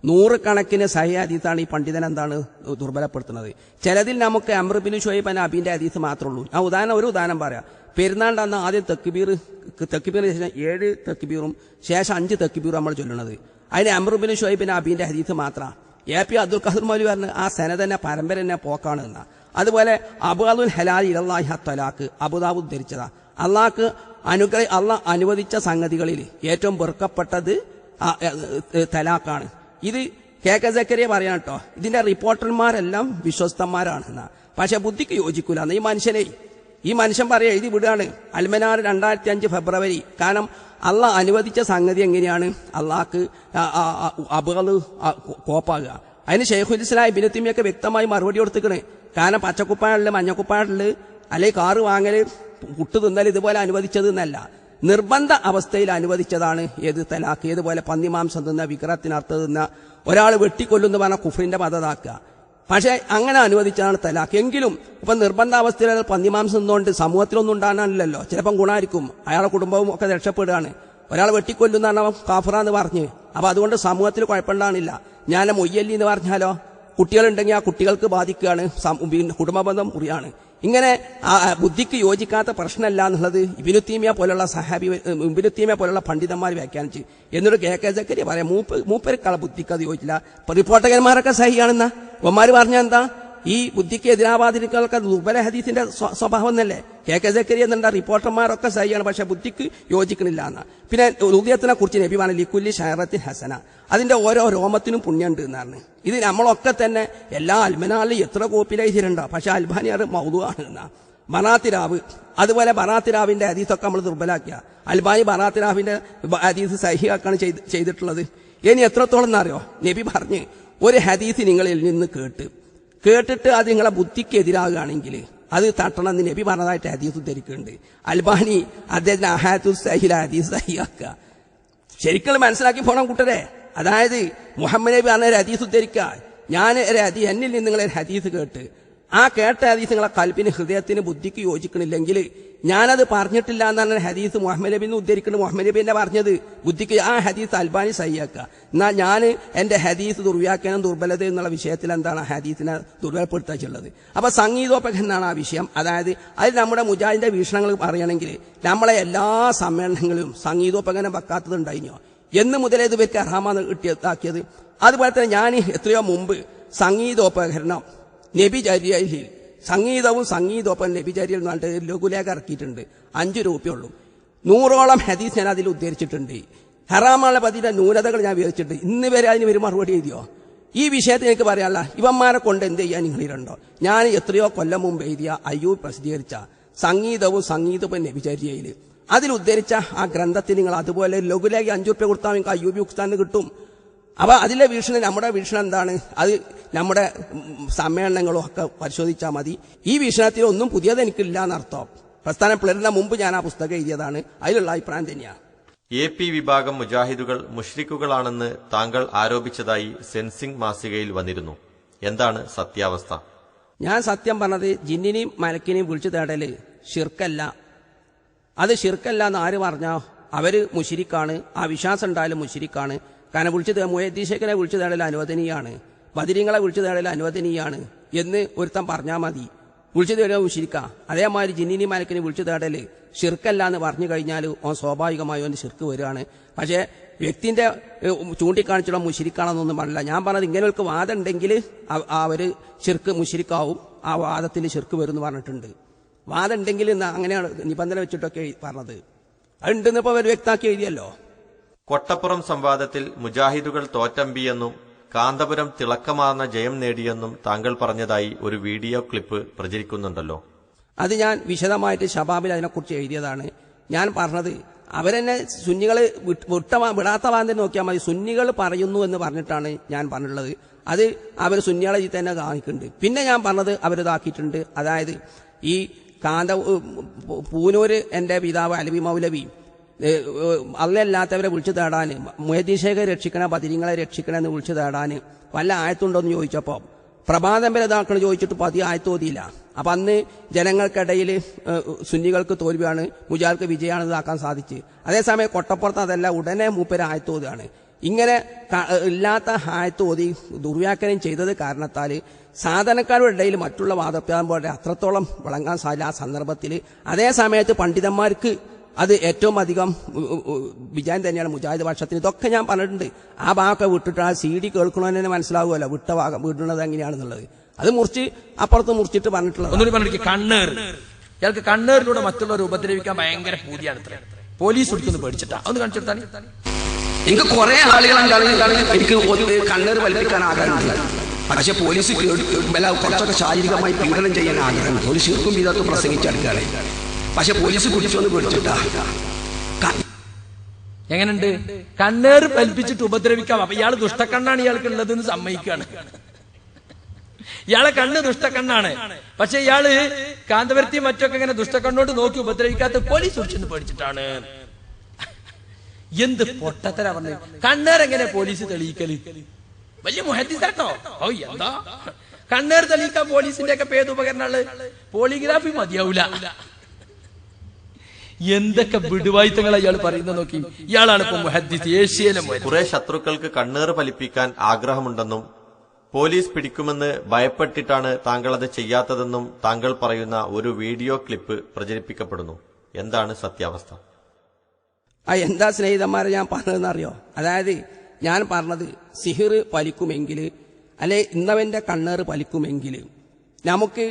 100 കണക്കിന് സഹീഹ് ഹദീസാണ് ഈ പണ്ഡിതൻ എന്താണ് ദുർബലപ്പെടുത്തുന്നത്. ചിലതിൽ നമുക്ക് അംറുബിനു ഷുഐബ് അനബിന്റെ ഹദീസ് മാത്രമേ ഉള്ളൂ. ഒരു ഉദാഹരണം പറയാം. പെരുന്നാളിന്റെ അന്ന് ആദ്യം തക്ബീറിന് ശേഷം 7 തക്ബീറും ശേഷം 5 തക്ബീറും നമ്മൾ ചൊല്ലുന്നത്. അതിന് അംറുബിനു ഷുഐബ് അനബിന്റെ ഹദീസ് മാത്രം. AP അബ്ദുൽ ഖാദിർ മൗലവി പറഞ്ഞ് ആ സനദ് തന്നെ പരമ്പര തന്നെ പോക്കാണ് എന്ന. അതുപോലെ അബ്ഗാദുൽ ഹലാൽ ഇലല്ലാഹി തലാഖ് അബൂദാവൂദ് ധരിച്ചതാ. അള്ളാഹ് അനുവദിച്ച സംഗതികളിൽ ഏറ്റവും വെറുക്കപ്പെട്ടത് തലാഖാണ്. ഇത് KK സക്കരിയ പറയാൻ കേട്ടോ. ഇതിന്റെ റിപ്പോർട്ടർമാരെല്ലാം വിശ്വസ്തന്മാരാണ്. പക്ഷെ ബുദ്ധിക്ക് യോജിക്കൂല. ഈ മനുഷ്യൻ പറയാ എഴുതി വിടുകയാണ്. അൽമനാർ 2005 ഫെബ്രുവരി. കാരണം അള്ളാഹ് അനുവദിച്ച സംഗതി എങ്ങനെയാണ് അള്ളാഹ്ക്ക് അബ്ഗാദ് കോപ്പാകുക. അതിന് ഷെയ്ഖുൽ ഇസ്ലാം ഇബ്നു തൈമിയ്യൊക്കെ വ്യക്തമായി മറുപടി കൊടുത്തിക്കണേ. കാരണം പച്ചക്കുപ്പായകളില് മഞ്ഞക്കുപ്പായകളില് അല്ലെങ്കിൽ കാറ് വാങ്ങല് പുട്ട് തിന്നൽ ഇതുപോലെ അനുവദിച്ചത് എന്നല്ല, നിർബന്ധ അവസ്ഥയിൽ അനുവദിച്ചതാണ് ഏത് തലാഖ്. ഏതുപോലെ പന്നിമാംസം തിന്ന, വിഗ്രഹത്തിനർത്ഥം തിന്ന, ഒരാൾ വെട്ടിക്കൊല്ലുന്ന പറഞ്ഞ കുഫ്രിന്റെ മതതാക്കുക. പക്ഷെ അങ്ങനെ അനുവദിച്ചതാണ് തലാഖ്. എങ്കിലും ഇപ്പൊ നിർബന്ധാവസ്ഥയിൽ പന്നിമാംസം നിന്നുകൊണ്ട് സമൂഹത്തിലൊന്നും ഉണ്ടാകാനില്ലല്ലോ. ചിലപ്പം ഗുണമായിരിക്കും, അയാളെ കുടുംബവും ഒക്കെ രക്ഷപ്പെടുകയാണ്. ഒരാൾ വെട്ടിക്കൊല്ലുന്ന കാഫറാന്ന് പറഞ്ഞ്, അപ്പൊ അതുകൊണ്ട് സമൂഹത്തിൽ കുഴപ്പമുണ്ടാകുന്നില്ല. ഞാൻ മൊയ്യല്ലി എന്ന് പറഞ്ഞാലോ കുട്ടികളുണ്ടെങ്കിൽ ആ കുട്ടികൾക്ക് ബാധിക്കുകയാണ്, കുടുംബബന്ധം മുറിയാണ്. ഇങ്ങനെ ബുദ്ധിക്ക് യോജിക്കാത്ത പ്രശ്നമല്ല എന്നുള്ളത് ഇബ്നു തൈമിയ്യ പോലുള്ള പണ്ഡിതന്മാർ വ്യാഖ്യാനിച്ച്. എന്നിട്ട് KK സക്കരിയ പറയാം മൂപ്പർക്കുള്ള ബുദ്ധിക്ക് അത് യോജിച്ചില്ല. റിപ്പോർട്ടർമാരൊക്കെ സഹിയാണെന്ന ഒമാര് പറഞ്ഞ എന്താ ഈ ബുദ്ധിക്ക് എതിരാവാതിരിക്കൽക്ക് ദുർബല ഹദീസിന്റെ സ്വഭാവം എന്നല്ലേ. KK സക്കരിയ എന്താ റിപ്പോർട്ടർമാരൊക്കെ സഹിയാണ്, പക്ഷെ ബുദ്ധിക്ക് യോജിക്കണില്ല എന്ന. പിന്നെ റുദിയത്തിനെ കുറിച്ച് നബി പറഞ്ഞു ലിക്കുല്ലി ഷഹറത്തിൻ ഹസന, അതിന്റെ ഓരോ രോമത്തിനും പുണ്യമുണ്ട് എന്നാണ്. ഇത് നമ്മളൊക്കെ തന്നെ എല്ലാ അൽമനാലിലും എത്ര കോപ്പിയിലെഴുതിയിട്ടുണ്ടോ, പക്ഷെ അൽബാനിയാർ മൗദൂആണ് എന്നാ. ബറാത്തിരാവ്, അതുപോലെ ബറാത്തിരാവിന്റെ ഹദീസൊക്കെ നമ്മൾ ദുർബലാക്കിയ. അൽബാനി ബറാത്തിരാവിന്റെ ഹദീസ് സഹിഹാക്കാണ് ചെയ്തിട്ടുള്ളത്. ഇനി എത്രത്തോളം എന്നറിയോ, നബി പറഞ്ഞ് ഒരു ഹദീസ് നിങ്ങളിൽ നിന്ന് കേട്ടിട്ട് അത് നിങ്ങളെ ബുദ്ധിക്ക് എതിരാകുകയാണെങ്കിൽ അത് തട്ടണമെന്ന് നബി പറഞ്ഞതായിട്ട് ഹദീസ് ഉദ്ധരിക്കുന്നുണ്ട്. അൽബാനി അദ്ദേഹത്തിന് അഹാത്തുൽ സഹീൽ ഹദീസ് സഹിയാക്കുക. ശരിക്കും മനസ്സിലാക്കി പോണം കൂട്ടരെ. അതായത് മുഹമ്മദ് നബി പറഞ്ഞ ഒരു ഹദീസ് ഉദ്ധരിക്കുക, ഞാൻ എന്നിൽ നിന്ന് നിങ്ങളൊരു ഹദീസ് കേട്ട് ആ കേട്ട ഹദീസ് നിങ്ങളെ കൽബിന് ഹൃദയത്തിന് ബുദ്ധിക്ക് യോജിക്കണില്ലെങ്കിൽ ഞാനത് പറഞ്ഞിട്ടില്ല എന്നാണ് ഹദീസ് മുഹമ്മദ് നബിന്ന് ഉദ്ധരിക്കുന്നത്. മുഹമ്മദ് നബി എന്നെ പറഞ്ഞത് ബുദ്ധിക്ക് ആ ഹദീസ് അൽബാനി സഹിയാക്കുക. എന്നാൽ ഞാൻ എന്റെ ഹദീസ് ദുർവ്യാഖ്യാനം ദുർബലത എന്നുള്ള വിഷയത്തിൽ എന്താണ് ഹദീസിനെ ദുർബലപ്പെടുത്താച്ചുള്ളത്. അപ്പൊ സംഗീതോപകരണം എന്നാണ് ആ വിഷയം. അതായത് അതിൽ നമ്മുടെ മുജാഹിദിന്റെ വീക്ഷണങ്ങൾ പറയണമെങ്കിൽ നമ്മളെ എല്ലാ സമ്മേളനങ്ങളിലും സംഗീതോപകരണം വെക്കാത്തതുണ്ടായിനോ എന്ന് മുതലേ ഇത് ഇവർക്ക് അർഹമാണ് കിട്ടിയതാക്കിയത്. അതുപോലെ തന്നെ ഞാൻ എത്രയോ മുമ്പ് സംഗീതോപകരണം നബിചര്യയിൽ സംഗീതവും സംഗീതോപ്പം നബിചര്യയിൽ നിന്നിട്ട് ലഘുലേഖ ഇറക്കിയിട്ടുണ്ട്. 5 രൂപയുള്ളൂ. 100ഓളം ഹദീസ് ഞാൻ അതിൽ ഉദ്ധരിച്ചിട്ടുണ്ട്. ഹറാമാളെ പതിയുടെ ന്യൂനതകൾ ഞാൻ വിവരിച്ചിട്ടുണ്ട്. ഇന്ന് വരെ അതിന് ഒരു മറുപടി എഴുതിയോ? ഈ വിഷയത്തിൽ എനിക്ക് പറയാനുള്ള ഇവന്മാരെ കൊണ്ട് എന്ത് ചെയ്യാൻ നിങ്ങളിലുണ്ടോ? ഞാൻ എത്രയോ കൊല്ലം മുമ്പ് എഴുതിയ അയ്യൂബ് പ്രസിദ്ധീകരിച്ച സംഗീതവും സംഗീതവും നബിചര്യയിൽ അതിൽ ഉദ്ധരിച്ച ആ ഗ്രന്ഥത്തിൽ നിങ്ങൾ അതുപോലെ ലഘുലേഖ 5 രൂപ കൊടുത്താൽ നിങ്ങൾക്ക് അയ്യൂബി ഉസ്താദിന് കിട്ടും. അപ്പൊ അതിലെ വീക്ഷണം നമ്മുടെ വീക്ഷണം എന്താണ്? അത് നമ്മുടെ സമ്മേളനങ്ങളും ഒക്കെ പരിശോധിച്ചാൽ മതി. ഈ വീക്ഷണത്തിൽ ഒന്നും പുതിയത് എനിക്കില്ല എന്നർത്ഥം. പ്രസ്ഥാനം പിളരുന്ന മുമ്പ് ഞാൻ ആ പുസ്തകം എഴുതിയതാണ്. അതിലുള്ള അഭിപ്രായം തന്നെയാണ്. AP വിഭാഗം മുജാഹിദുകൾ മുഷ്രിക്കുകളാണെന്ന് താങ്കൾ ആരോപിച്ചതായി സെൻസിംഗ് മാസികയിൽ വന്നിരുന്നു. എന്താണ് സത്യാവസ്ഥ? ഞാൻ സത്യം പറഞ്ഞത് ജിന്നിനെയും മലക്കിനെയും വിളിച്ചു തേടല് ഷിർക്കല്ല. അത് ഷിർക്കല്ല എന്ന് ആര് പറഞ്ഞോ അവര് മുശ്രിക്കാണ്. ആ വിശ്വാസം ഉണ്ടായാലും മുശ്രിക്കാണ്. കാരണം മുഹദ്ദീശിനെ വിളിച്ചു തേടൽ അനുവദനീയാണ്, ബദരീങ്ങളെ വിളിച്ചു തേടൽ അനുവദനീയാണ് എന്ന് ഒരുത്തൻ പറഞ്ഞാൽ മതി. വിളിച്ചു തേടുക മുശ്രിക്ക. അതേമാതിരി ജിന്നിനെയും മലക്കിനെ വിളിച്ചു തേടല് ഷിർക്കല്ല എന്ന് പറഞ്ഞു കഴിഞ്ഞാൽ ഓൻ സ്വാഭാവികമായും ഓൻ്റെ ഷിർക്ക് വരികയാണ്. പക്ഷേ വ്യക്തിന്റെ ചൂണ്ടിക്കാണിച്ചുള്ള മുശ്രിക്കാണെന്നൊന്നും പറഞ്ഞില്ല. ഞാൻ പറഞ്ഞത് ഇങ്ങനെയൊക്കെ വാദം ഉണ്ടെങ്കിൽ അവര് ഷിർക്ക് മുശ്രിക്കാവും, ആ വാദത്തിൽ ഷിർക്ക് വരും എന്ന് പറഞ്ഞിട്ടുണ്ട്. വാദം ഉണ്ടെങ്കിൽ അങ്ങനെയാണ് നിബന്ധന വെച്ചിട്ടൊക്കെ പറഞ്ഞത്. അതുണ്ടെന്ന് ഇപ്പോൾ അവർ വ്യക്തമാക്കി എഴുതിയല്ലോ. കൊട്ടപ്പുറം സംവാദത്തിൽ മുജാഹിദുകൾ തോറ്റമ്പിയെന്നും കാന്തപുരം തിളക്കമാർന്ന ജയം നേടിയെന്നും താങ്കൾ പറഞ്ഞതായി ഒരു വീഡിയോ ക്ലിപ്പ് പ്രചരിക്കുന്നുണ്ടല്ലോ. അത് ഞാൻ വിശദമായിട്ട് ഷബാബിൽ അതിനെക്കുറിച്ച് എഴുതിയതാണ്. ഞാൻ പറഞ്ഞത് അവരെന്നെ സുന്നികൾ വിടാത്ത വാദം നോക്കിയാൽ മതി, സുന്നികൾ പറയുന്നു എന്ന് പറഞ്ഞിട്ടാണ് ഞാൻ പറഞ്ഞിട്ടുള്ളത്. അത് അവർ സുന്നികളെ ഈ തന്നെ കാണിക്കുന്നുണ്ട്. പിന്നെ ഞാൻ പറഞ്ഞത് അവരിതാക്കിയിട്ടുണ്ട്. അതായത് ഈ പൂനൂര് എന്റെ പിതാവ് അലവി മൗലവി അല്ലല്ലാത്തവരെ വിളിച്ചു തേടാൻ, മുഹദ്ദീശയെ രക്ഷിക്കണ ബദരീങ്ങളെ രക്ഷിക്കണമെന്ന് വിളിച്ചു തേടാൻ വല്ല ആയത്തുണ്ടോ എന്ന് ചോദിച്ചപ്പോൾ പ്രഭാതം വരെ ഇതാക്കണം ചോദിച്ചിട്ട് 10 ആയത്ത് ഓതിയില്ല. അപ്പം അന്ന് ജനങ്ങൾക്കിടയിൽ സുന്നികൾക്ക് തോൽവിയാണ്, മുജാഹിദുകൾക്ക് വിജയമാണ് ഇതാക്കാൻ സാധിച്ച്. അതേസമയം കൊട്ടപ്പുറത്ത് അതല്ല, ഉടനെ മൂപ്പര് ആയത്തോതാണ്. ഇങ്ങനെ ഇല്ലാത്ത ആയത്തോതി ദുർവ്യാഖ്യാനം ചെയ്തത് കാരണത്താൽ സാധാരണക്കാരുടെ ഇടയിൽ മറ്റുള്ള വാദപ്രതിവാദം പോലെ അത്രത്തോളം വിളങ്ങാൻ സാധില്ല ആ സന്ദർഭത്തിൽ. അതേ സമയത്ത് പണ്ഡിതന്മാർക്ക് അത് ഏറ്റവും അധികം വിജയം തന്നെയാണ് മുജാഹിദ് പക്ഷത്തിന്. ഇതൊക്കെ ഞാൻ പറഞ്ഞിട്ടുണ്ട്. ആ ഭാഗമൊക്കെ വിട്ടിട്ട് ആ CD കേൾക്കണമെന്ന് തന്നെ മനസ്സിലാവുമല്ലോ വിട്ട ഭാഗം വിടുന്നത് എങ്ങനെയാണെന്നുള്ളത്. അത് മുറിച്ച് അപ്പുറത്ത് മുറിച്ചിട്ട് പറഞ്ഞിട്ടുള്ളത്. കണ്ണേർ, ഇയാൾക്ക് കണ്ണേറിലൂടെ മറ്റുള്ളവർ ഉപദ്രവിക്കാൻ ഭയങ്കര പൂതിയാണ്. പോലീസ് പിടിക്കുന്നു പേടിച്ചിട്ടാ. ഒന്ന് കാണിച്ചെടുത്താൽ എനിക്ക് കുറെ ആളുകളാണ് എനിക്ക് കണ്ണേർ വലിപ്പിക്കാൻ ആഗ്രഹമുണ്ട്. പക്ഷെ പോലീസ് കുറച്ചൊക്കെ ശാരീരികമായി പീഡനം ചെയ്യാൻ ആഗ്രഹമുണ്ട്. ഒരു ശിർക്കും വിധത്ത് പ്രസംഗിച്ചെടുക്കുകയാണ്. പക്ഷെ പോലീസ് പിടിച്ചോന്ന് പേടിച്ചിട്ടാ. എങ്ങനെയുണ്ട്? കണ്ണേർ വലിപ്പിച്ചിട്ട് ഉപദ്രവിക്കാം. അപ്പൊ ഇയാൾ ദുഷ്ടക്കണ്ണാണ് ഇയാൾക്ക് ഉള്ളതെന്ന് സമ്മതിക്കുകയാണ്. ഇയാളെ കണ്ണ് ദുഷ്ടക്കണ്ണാണ്. പക്ഷെ ഇയാള് കാന്തപുരത്തി മറ്റൊക്കെ ഇങ്ങനെ ദുഷ്ടക്കണ്ണോട്ട് നോക്കി ഉപദ്രവിക്കാത്ത പോലീസ് പിടിച്ചെന്ന് പേടിച്ചിട്ടാണ്. എന്ത് പൊട്ടത്തരാ പറഞ്ഞു. കണ്ണേർ എങ്ങനെ പോലീസ് തെളിയിക്കല്? വലിയ മുഹദ്ദിസാട്ടോ. ഓ എന്താ കണ്ണേർ തെളിയിക്കാൻ പോലീസിന്റെ ഒക്കെ പേര് ഉപകരണങ്ങള്? പോളിഗ്രാഫി മതിയാവൂല. എന്തൊക്കെ വിടുവായുത്തങ്ങളാ ഇയാൾ പറയുന്നത് നോക്കി. ഇയാളാണ് ഇപ്പൊ മുഹദ്ദിസ്, ഏഷ്യയിലെ. കുറെ ശത്രുക്കൾക്ക് കണ്ണേറ് ഫലിപ്പിക്കാൻ ആഗ്രഹമുണ്ടെന്നും പോലീസ് പിടിക്കുമെന്ന് ഭയപ്പെട്ടിട്ടാണ് താങ്കൾ അത് ചെയ്യാത്തതെന്നും താങ്കൾ പറയുന്ന ഒരു വീഡിയോ ക്ലിപ്പ് പ്രചരിപ്പിക്കപ്പെടുന്നു. എന്താണ് സത്യാവസ്ഥ? എന്താ സ്നേഹിതന്മാരെ ഞാൻ പറഞ്ഞതെന്നറിയോ? അതായത് ഞാൻ പറഞ്ഞത് സിഹിർ പലിക്കുമെങ്കിൽ, അല്ലെ ഇന്നവന്റെ കണ്ണേറ് പലിക്കുമെങ്കിൽ നമുക്ക്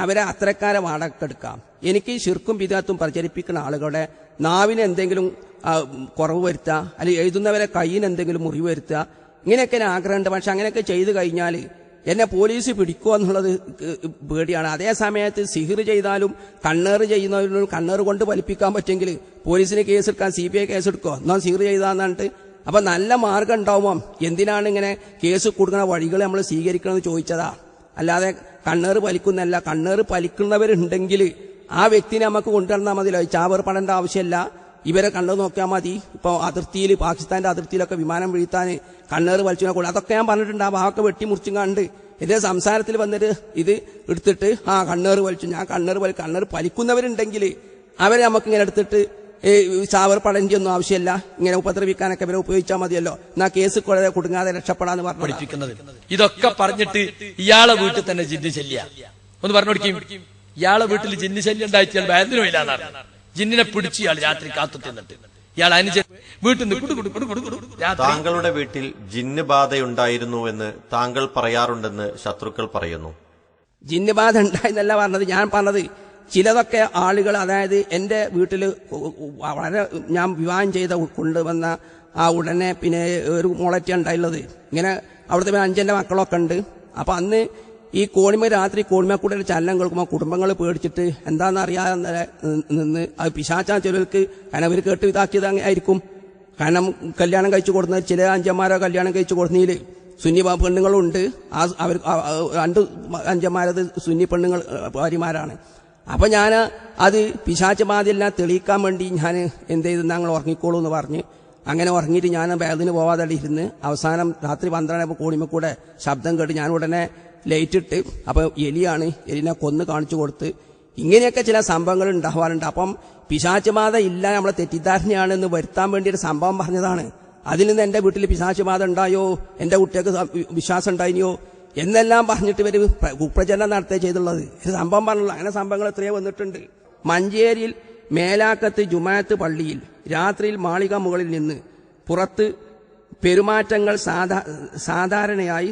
അവരെ അത്തരക്കാരെ വാടകെടുക്കാം. എനിക്ക് ശിർക്കും ബിദഅത്തും പ്രചരിപ്പിക്കുന്ന ആളുകളുടെ നാവിന് എന്തെങ്കിലും കുറവ് വരുത്തുക, അല്ലെങ്കിൽ എഴുതുന്നവരെ കയ്യിന് എന്തെങ്കിലും മുറിവ് വരുത്തുക, ഇങ്ങനെയൊക്കെ ആഗ്രഹമുണ്ട്. പക്ഷെ അങ്ങനെയൊക്കെ ചെയ്തു കഴിഞ്ഞാൽ എന്നെ പോലീസ് പിടിക്കുക എന്നുള്ളത് പേടിയാണ്. അതേ സമയത്ത് സിഹിർ ചെയ്താലും കണ്ണേറ് ചെയ്യുന്നവരും കണ്ണേറ് കൊണ്ട് വലിപ്പിക്കാൻ പറ്റുമെങ്കിൽ പോലീസിന് കേസെടുക്കാൻ CBI കേസെടുക്കുക എന്നാൽ സിഹിർ ചെയ്താന്നിട്ട്. അപ്പൊ നല്ല മാർഗം ഉണ്ടാവുമോ? എന്തിനാണ് ഇങ്ങനെ കേസ് കൊടുക്കുന്ന വഴികൾ നമ്മൾ സ്വീകരിക്കണമെന്ന് ചോദിച്ചതാ. അല്ലാതെ കണ്ണേറ് പലിക്കുന്നല്ല. കണ്ണേറ് പലിക്കുന്നവരുണ്ടെങ്കിൽ ആ വ്യക്തിനെ നമുക്ക് കൊണ്ടുവന്നാൽ മതിയല്ലോ. ചാവേർപ്പെടേണ്ട ആവശ്യമില്ല. ഇവരെ കണ്ടു നോക്കിയാൽ മതി. ഇപ്പൊ അതിർത്തിയിൽ, പാകിസ്ഥാന്റെ അതിർത്തിയിലൊക്കെ വിമാനം വീഴ്ത്താൻ കണ്ണേറ് വലിച്ചു നോക്കുക. അതൊക്കെ ഞാൻ പറഞ്ഞിട്ടുണ്ട്. ആ ഭാഗമൊക്കെ വെട്ടിമുറിച്ചും കണ്ട് എന്റെ സംസാരത്തിൽ വന്നിട്ട് ഇത് എടുത്തിട്ട് കണ്ണേറ് വലിച്ചു, ഞാൻ കണ്ണേറ് പലിക്കുന്നവരുണ്ടെങ്കിൽ അവരെ നമുക്ക് ഇങ്ങനെ എടുത്തിട്ട് ചാവേർപ്പെടേണ്ടിയൊന്നും ആവശ്യമില്ല. ഇങ്ങനെ ഉപദ്രവിക്കാനൊക്കെ ഇവരെ ഉപയോഗിച്ചാൽ മതിയല്ലോ. എന്നാ കേസ് കുടുങ്ങാതെ രക്ഷപ്പെടാന്ന് പഠിപ്പിക്കുന്നത്. ഇതൊക്കെ പറഞ്ഞിട്ട് ഇയാളെ വീട്ടിൽ തന്നെ ജിന്ന് ശല്യ ഒന്ന് പറഞ്ഞു കൊടുക്കും. ഇയാളെ വീട്ടിൽ ജിന്ന് ശല്യം ഉണ്ടായിട്ട് ഇയാൾ ഭയങ്കര ഇല്ലാന്നാണ്. ജിന്നിനെ പിടിച്ച് ഇയാൾ രാത്രി കാത്തു തിന്നിട്ട് ഇയാൾ വീട്ടിൽ നിന്ന് താങ്കളുടെ വീട്ടിൽ ജിന്ന് ബാധയുണ്ടായിരുന്നുവെന്ന് താങ്കൾ പറയാറുണ്ടെന്ന് ശത്രുക്കൾ പറയുന്നു. ജിന്ന് ബാധ ഉണ്ടായെന്നല്ല പറഞ്ഞത്. ഞാൻ പറഞ്ഞത് ചിലതൊക്കെ ആളുകൾ, അതായത് എന്റെ വീട്ടിൽ വളരെ ഞാൻ വിവാഹം ചെയ്ത കൊണ്ടുവന്ന ഉടനെ പിന്നെ ഒരു മോളറ്റ ഉണ്ടായുള്ളത്. ഇങ്ങനെ അവിടുത്തെ 5 മക്കളൊക്കെ ഉണ്ട്. അപ്പൊ അന്ന് ഈ രാത്രി കോണിമ കൂടെ ഒരു ചലനം കേൾക്കുമ്പോൾ കുടുംബങ്ങൾ പേടിച്ചിട്ട് എന്താണെന്ന് അറിയാതെ നിന്ന് അത് പിശാച്ചാൻ ചിലർക്ക്, കാരണം അവർ കേട്ട് ഇതാക്കിയത് ആയിരിക്കും. കാരണം കല്യാണം കഴിച്ചു കൊടുക്കുന്ന ചില അഞ്ചന്മാരോ കല്യാണം കഴിച്ചു കൊടുന്നതിൽ സുന്നി പെണ്ണുങ്ങളുണ്ട്. അവർ 2 അഞ്ചന്മാരത് സുന്നി പെണ്ണുങ്ങൾ ഭാര്യമാരാണ്. അപ്പൊ ഞാൻ അത് പിശാച്ച് ബാധയെല്ലാം തെളിയിക്കാൻ വേണ്ടി ഞാൻ എന്ത് ചെയ്ത് ഞങ്ങൾ ഉറങ്ങിക്കോളൂ എന്ന് പറഞ്ഞ് അങ്ങനെ ഉറങ്ങിയിട്ട് ഞാൻ വേദന പോവാതെ ഇരുന്ന് അവസാനം രാത്രി 12 കോണിമ കൂടെ ശബ്ദം കേട്ട് ഞാൻ ഉടനെ ലൈറ്റ് ഇട്ട്, അപ്പൊ എലിയാണ്, എലിനെ കൊന്ന് കാണിച്ചു കൊടുത്ത് ഇങ്ങനെയൊക്കെ ചില സംഭവങ്ങൾ ഉണ്ടാവാറുണ്ട്. അപ്പം പിശാച്ച് ബാധ ഇല്ല, നമ്മളെ തെറ്റിദ്ധാരണയാണെന്ന് വരുത്താൻ വേണ്ടി ഒരു സംഭവം പറഞ്ഞതാണ്. അതിൽ നിന്ന് എന്റെ വീട്ടിൽ പിശാച്ച് ബാധ ഉണ്ടായോ, എന്റെ കുട്ടികൾക്ക് വിശ്വാസം ഉണ്ടായിനിയോ എന്നെല്ലാം പറഞ്ഞിട്ട് ഇവര് കുപ്രചരണം നടത്തുക ചെയ്തുള്ളത്. സംഭവം പറഞ്ഞുള്ള അങ്ങനെ സംഭവങ്ങൾ എത്രയോ വന്നിട്ടുണ്ട്. മഞ്ചേരിയിൽ മേലാക്കത്ത് ജുമാഅത്ത് പള്ളിയിൽ രാത്രിയിൽ മാളിക മുകളിൽ നിന്ന് പുറത്ത് പെരുമാറ്റങ്ങൾ സാധാരണയായി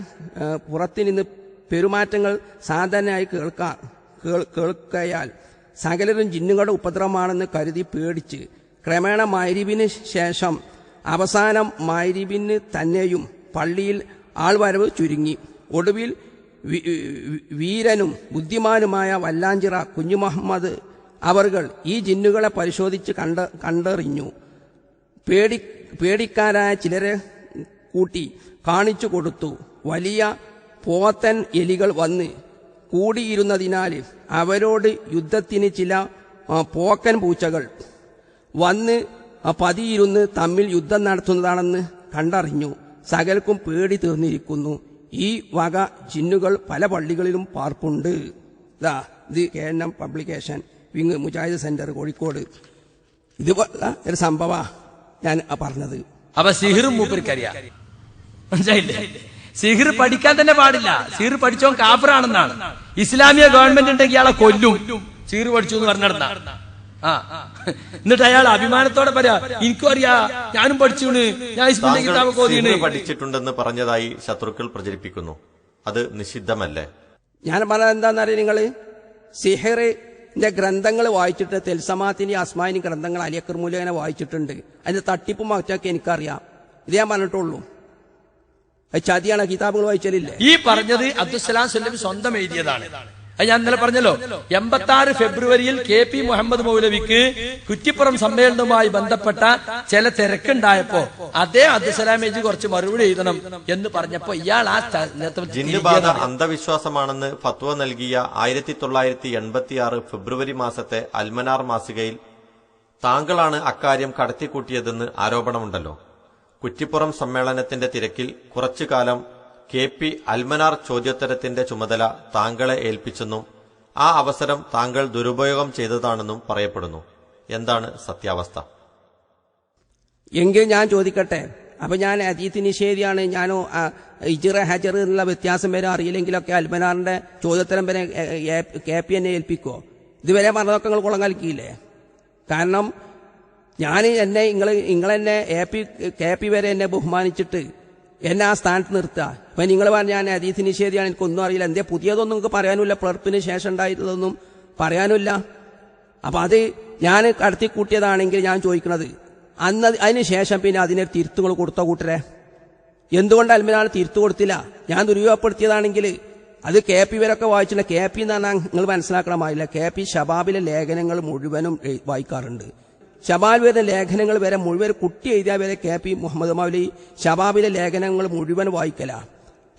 കേൾക്കയാൽ സകലരും ജിന്നുകളുടെ ഉപദ്രവമാണെന്ന് കരുതി പേടിച്ച് ക്രമേണ മഗ്‌രിബിന് ശേഷം അവസാനം മഗ്‌രിബിന് തന്നെയും പള്ളിയിൽ ആൾവരവ് ചുരുങ്ങി. ഒടുവിൽ വീരനും ബുദ്ധിമാനുമായ വല്ലാഞ്ചിറ കുഞ്ഞുമുഹമ്മദ് അവർകൾ ഈ ജിന്നുകളെ പരിശോധിച്ച് കണ്ടറിഞ്ഞു. പേടിക്കാരായ ചിലരെ കൂട്ടി കാണിച്ചു കൊടുത്തു. വലിയ പോത്തൻ എലികൾ വന്ന് കൂടിയിരുന്നതിനാൽ അവരോട് യുദ്ധത്തിന് ചില പോക്കൻ പൂച്ചകൾ വന്ന് പതിയിരുന്ന് തമ്മിൽ യുദ്ധം നടത്തുന്നതാണെന്ന് കണ്ടറിഞ്ഞു. സകലർക്കും പേടി തീർന്നിരിക്കുന്നു. ഈ വക ജിന്നുകൾ പല പള്ളികളിലും പാർപ്പുണ്ട്. ഇത് KNM publication wing Mujahid centre Kozhikode. ഇതുപോലെ ഒരു സംഭവ ഞാൻ പറഞ്ഞത്. അപ്പൊ സിഹിറും മൂപ്പർക്കറിയാം, മനസ്സിലായില്ലേ? സിഹിർ പഠിക്കാൻ തന്നെ പാടില്ല. സിഹിർ പഠിച്ചോ കാഫറാണെന്നാണ്. ഇസ്ലാമിക ഗവൺമെന്റ് ഉണ്ടെങ്കിൽ ഇയാളെ കൊല്ലും. സിഹിർ പഠിച്ചു എന്ന് പറഞ്ഞിടന്ന എന്നിട്ട് അയാൾ അഭിമാനത്തോടെ പറയാ, എനിക്കും അറിയാ, ഞാനും പഠിച്ചു, ഞാൻ പഠിച്ചിട്ടുണ്ടെന്ന് പറഞ്ഞതായി ശത്രുക്കൾ പ്രചരിപ്പിക്കുന്നു. അത് നിഷിദ്ധമല്ലേ? ഞാൻ പറഞ്ഞത് എന്താണെന്നറിയാം, നിങ്ങള് സിഹിറിന്റെ ഗ്രന്ഥങ്ങൾ വായിച്ചിട്ട് തെൽസമാത്തിന്റെ അസ്മാനി ഗ്രന്ഥങ്ങൾ അലിയക്കർ മൂലകനെ വായിച്ചിട്ടുണ്ട്. അതിന്റെ തട്ടിപ്പും മറ്റൊക്കെ എനിക്കറിയാം. ഇത് ഞാൻ പറഞ്ഞിട്ടുള്ളൂ. ചതിയാണ്, കിതാബുകൾ വായിച്ചാലില്ലേ? ഈ പറഞ്ഞത് അബ്ദുസ്സലാം സ്വല്ലമി സ്വന്തം എഴുതിയതാണ്. അത് ഞാൻ ഇന്നലെ പറഞ്ഞല്ലോ. 86 ഫെബ്രുവരിയിൽ KP മുഹമ്മദ് മൗലവിക്ക് കുറ്റിപ്പുറം സമ്മേളനവുമായി ബന്ധപ്പെട്ട ചില തിരക്കുണ്ടായപ്പോ അതേ അബ്ദുസ്സലാം എഴുതി കുറച്ച് മറുപടി എഴുതണം എന്ന് പറഞ്ഞപ്പോ ഇയാൾ ആ ജിന്നുബാധ അന്ധവിശ്വാസമാണെന്ന് ഫത്വ നൽകിയ 1986 ഫെബ്രുവരി മാസത്തെ അൽമനാർ മാസികയിൽ താങ്കളാണ് അക്കാര്യം കടത്തിക്കൂട്ടിയതെന്ന് ആരോപണമുണ്ടല്ലോ. കുറ്റിപ്പുറം സമ്മേളനത്തിന്റെ തിരക്കിൽ കുറച്ചുകാലം KP അൽമനാർ ചോദ്യോത്തരത്തിന്റെ ചുമതല താങ്കളെ ഏൽപ്പിച്ചെന്നും ആ അവസരം താങ്കൾ ദുരുപയോഗം ചെയ്തതാണെന്നും പറയപ്പെടുന്നു. എന്താണ് സത്യാവസ്ഥ? എങ്കിൽ ഞാൻ ചോദിക്കട്ടെ. അപ്പൊ ഞാൻ ഹദീത്ത് നിഷേധിയാണ്, ഞാനോ ഇജ്റ ഹജർ എന്നുള്ള വ്യത്യാസം വരെ അറിയില്ലെങ്കിലൊക്കെ അൽമനാറിന്റെ ചോദ്യോത്തരം വരെ KP എന്നെ ഏൽപ്പിക്കോ? ഇതുവരെ പറഞ്ഞതൊക്കെ നിങ്ങൾ കുളം കലക്കിയില്ലേ? കാരണം ഞാൻ നിങ്ങളെന്നെ KP വരെ എന്നെ ബഹുമാനിച്ചിട്ട് എന്നെ ആ സ്ഥാനത്ത് നിർത്തുക. അപ്പൊ നിങ്ങൾ പറഞ്ഞ ഞാൻ ഹദീത്ത് നിഷേധിയാണ്, എനിക്കൊന്നും അറിയില്ല, എന്തേ പുതിയതൊന്നും നിങ്ങൾക്ക് പറയാനുമില്ല, പിളർപ്പിന് ശേഷം ഉണ്ടായിട്ടുള്ളതൊന്നും പറയാനുമില്ല. അപ്പൊ അത് ഞാൻ കടത്തിക്കൂട്ടിയതാണെങ്കിൽ ഞാൻ ചോദിക്കുന്നത്, അതിന് ശേഷം പിന്നെ അതിനെ തിരുത്തുകൾ കൊടുത്തോ കൂട്ടരെ? എന്തുകൊണ്ട് അൽമനാർ തിരുത്തു കൊടുത്തില്ല? ഞാൻ ദുരുപയോഗപ്പെടുത്തിയതാണെങ്കിൽ അത് KP വരൊക്കെ വായിച്ചില്ല. KP എന്ന് പറഞ്ഞാൽ നിങ്ങൾ മനസ്സിലാക്കണമായില്ല, KP ഷബാബിലെ ലേഖനങ്ങൾ മുഴുവനും വായിക്കാറുണ്ട്. ഷബാബ് വരുന്ന ലേഖനങ്ങൾ വരെ മുഴുവൻ കുട്ടി എഴുതിയ വരെ KP മുഹമ്മദ് മൗലവി ഷബാബിലെ ലേഖനങ്ങൾ മുഴുവൻ വായിക്കല.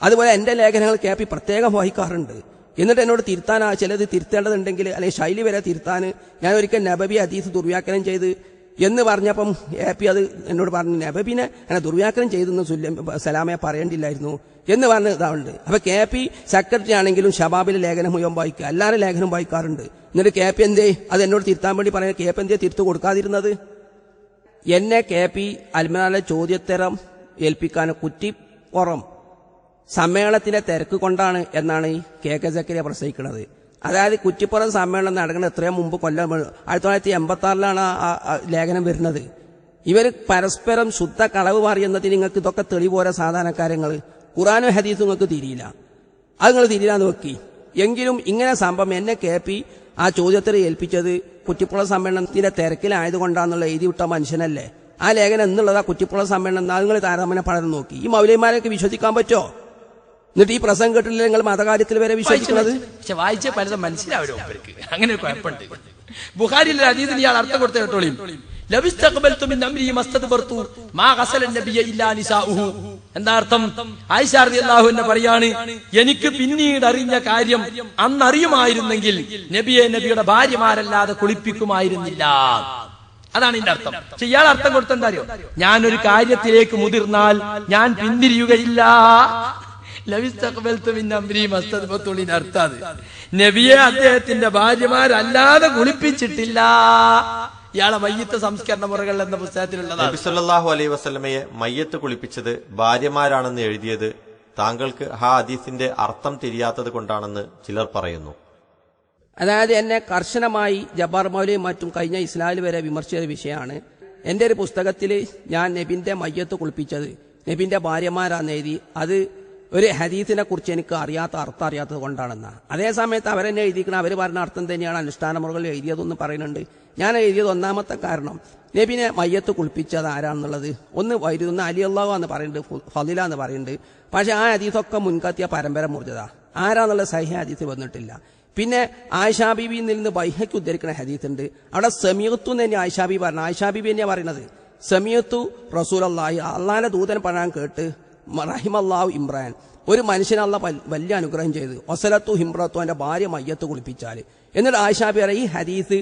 അതുപോലെ എന്റെ ലേഖനങ്ങൾ KP പ്രത്യേകം വായിക്കാറുണ്ട്. എന്നിട്ട് എന്നോട് തിരുത്താൻ ചിലത് തിരുത്തേണ്ടതുണ്ടെങ്കിൽ അല്ലെങ്കിൽ ശൈലി വരെ തിരുത്താൻ ഞാൻ ഒരിക്കൽ നബവി ഹദീസ് ദുർവ്യാഖ്യാനം ചെയ്ത് എന്ന് പറഞ്ഞപ്പം KP അത് എന്നോട് പറഞ്ഞു, നബവിനെ അങ്ങനെ ദുർവ്യാഖ്യാനം ചെയ്തെന്ന് സലാമയെ പറയേണ്ടില്ലായിരുന്നു എന്ന് പറഞ്ഞ ഇതാവുണ്ട്. അപ്പൊ KP സെക്രട്ടറി ആണെങ്കിലും ഷബാബിലെ ലേഖനം മുഴുവൻ വായിക്കുക, എല്ലാവരും ലേഖനം വായിക്കാറുണ്ട്. എന്നിട്ട് KP എന്തേ അത് എന്നോട് തിരുത്താൻ വേണ്ടി പറയാൻ KP എന്തേ തിരുത്തു കൊടുക്കാതിരുന്നത്? എന്നെ KP അൽമനാറിലെ ചോദ്യോത്തരം ഏൽപ്പിക്കാൻ കുറ്റിപ്പുറം സമ്മേളനത്തിന്റെ തിരക്ക് കൊണ്ടാണ് എന്നാണ് ഈ KK സക്കരിയ പ്രസംഗിക്കുന്നത്. അതായത് കുറ്റിപ്പുറം സമ്മേളനം നടക്കുന്നത് എത്രയോ മുമ്പ്, കൊല്ലം 1986 ആ ലേഖനം വരുന്നത്. ഇവർ പരസ്പരം ശുദ്ധ കളവ് പറയുന്നതിന് നിങ്ങൾക്ക് ഇതൊക്കെ തെളിവോരോ സാധാരണക്കാര്യങ്ങൾ. ഖുറാനും ഹദീസും നിങ്ങൾക്ക് തിരിയില്ല, അത് നിങ്ങൾ തിരിയില്ലാന്ന് വെക്കി. എങ്കിലും ഇങ്ങനെ സംഭവം എന്നെ KP ആ ചോദ്യത്തിൽ ഏൽപ്പിച്ചത് കുറ്റിപ്പുറം സമ്മേളനത്തിന്റെ തിരക്കിലായതുകൊണ്ടാണെന്നുള്ള എഴുതി വിട്ട മനുഷ്യനല്ലേ? ആ ലേഖനം എന്നുള്ളതാ കുറ്റിപ്പുറം സമ്മേളനം. നിങ്ങൾ താരതമ്യ പഠനം നോക്കി ഈ മൗലവിമാരെയൊക്കെ വിശ്വസിക്കാൻ പറ്റോ? എന്നിട്ട് ഈ പ്രസംഗം കേട്ടില്ല നിങ്ങൾ മതകാര്യത്തിൽ വരെ വിശ്വസിക്കുന്നത്? പക്ഷെ വായിച്ച പലതും മനസ്സിലാവരും. അങ്ങനെ ഒരു കുഴപ്പമുണ്ട്. ബുഖാരിയിലെ ഹദീസിന് ഇയാൾ അർത്ഥം കൊടുത്ത കേട്ടോളിയും, എന്താ അർത്ഥം? ആയിഷ റളിയല്ലാഹു അൻഹ പറയാണ്, എനിക്ക് പിന്നീട് അറിഞ്ഞ കാര്യം അന്നറിയുമായിരുന്നെങ്കിൽ നബിയെ നബിയുടെ ഭാര്യമാരല്ലാതെ കുളിപ്പിക്കുമായിരുന്നില്ല. അതാണ് ഇതിന്റെ അർത്ഥം. പക്ഷെ ഇയാൾ അർത്ഥം കൊടുത്ത എന്താ അറിയോ? ഞാനൊരു കാര്യത്തിലേക്ക് മുതിർന്നാൽ ഞാൻ പിന്തിരിയുകയില്ല. അർത്ഥം നബിയെ അദ്ദേഹത്തിന്റെ ഭാര്യമാരല്ലാതെ കുളിപ്പിച്ചിട്ടില്ല. ഇയാളെ മയ്യത്ത് സംസ്കരണ മുറകൾ എന്ന പുസ്തകത്തിലുള്ളതാണ്. നബി സല്ലല്ലാഹു അലൈഹി വസല്ലമയെ മയ്യത്ത് കുളിപ്പിച്ചത് ഭാര്യമാരാണെന്ന് എഴുതിയത് താങ്കൾക്ക് ആ ഹദീസിന്റെ അർത്ഥം തിരിയാത്തത് കൊണ്ടാണെന്ന് ചിലർ പറയുന്നു. അതായത് എന്നെ കർശനമായി ജബ്ബാർ മൗലവിയും മറ്റും കഴിഞ്ഞ ഇസ്ലാമിൽ വരെ വിമർശിച്ച വിഷയമാണ്. എന്റെ ഒരു പുസ്തകത്തിൽ ഞാൻ നബിന്റെ മയ്യത്ത് കുളിപ്പിച്ചത് നബിന്റെ ഭാര്യമാരാന്ന് എഴുതി. അത് ഒരു ഹദീസിനെ കുറിച്ച് എനിക്ക് അർത്ഥം അറിയാത്തത് കൊണ്ടാണെന്ന. അതേ സമയത്ത് അവരെന്നെ എഴുതിക്കണം, അവർ പറഞ്ഞ അർത്ഥം തന്നെയാണ് അനുഷ്ഠാന മുറകളിൽ എഴുതിയതെന്ന് പറയുന്നുണ്ട്. ഞാൻ എഴുതിയത് ഒന്നാമത്തെ കാരണം നബിനെ മയ്യത്ത് കുളിപ്പിച്ചത് ആരാന്നുള്ളത് ഒന്ന് വൈരുന്ന അലി അള്ളാഹു എന്ന് പറയുന്നുണ്ട്, ഫളില എന്ന് പറയുന്നുണ്ട്. പക്ഷെ ആ ഹദീസൊക്കെ മുൻകത്തിയ പരമ്പര മുറിച്ചതാ. ആരാന്നുള്ള സഹിഹ് ഹദീസ് വന്നിട്ടില്ല. പിന്നെ ആയിഷാ ബീബിയിൽ നിന്ന് ബൈഹയ്ക്ക് ഉദ്ധരിക്കുന്ന ഹദീസ് ഉണ്ട്. അവിടെ സമീഅത്തു തന്നെ ആയിഷാ ബീബി പറഞ്ഞു. ആയിഷാ ബീബി തന്നെയാ പറയുന്നത്, സമീഅത്തു റസൂലുള്ളാഹി, അള്ളാഹിന്റെ ദൂതൻ പറയാൻ കേട്ട്, റഹിമല്ലാഹു ഇമ്രാൻ, ഒരു മനുഷ്യനല്ല വലിയ അനുഗ്രഹം ചെയ്ത്, വസലത്തു ഹിംറത്തു, എന്റെ ഭാര്യ മയ്യത്ത് കുളിപ്പിച്ചാൽ എന്നിട്ട് ആയിഷാബി പറയും ഈ ഹദീസ്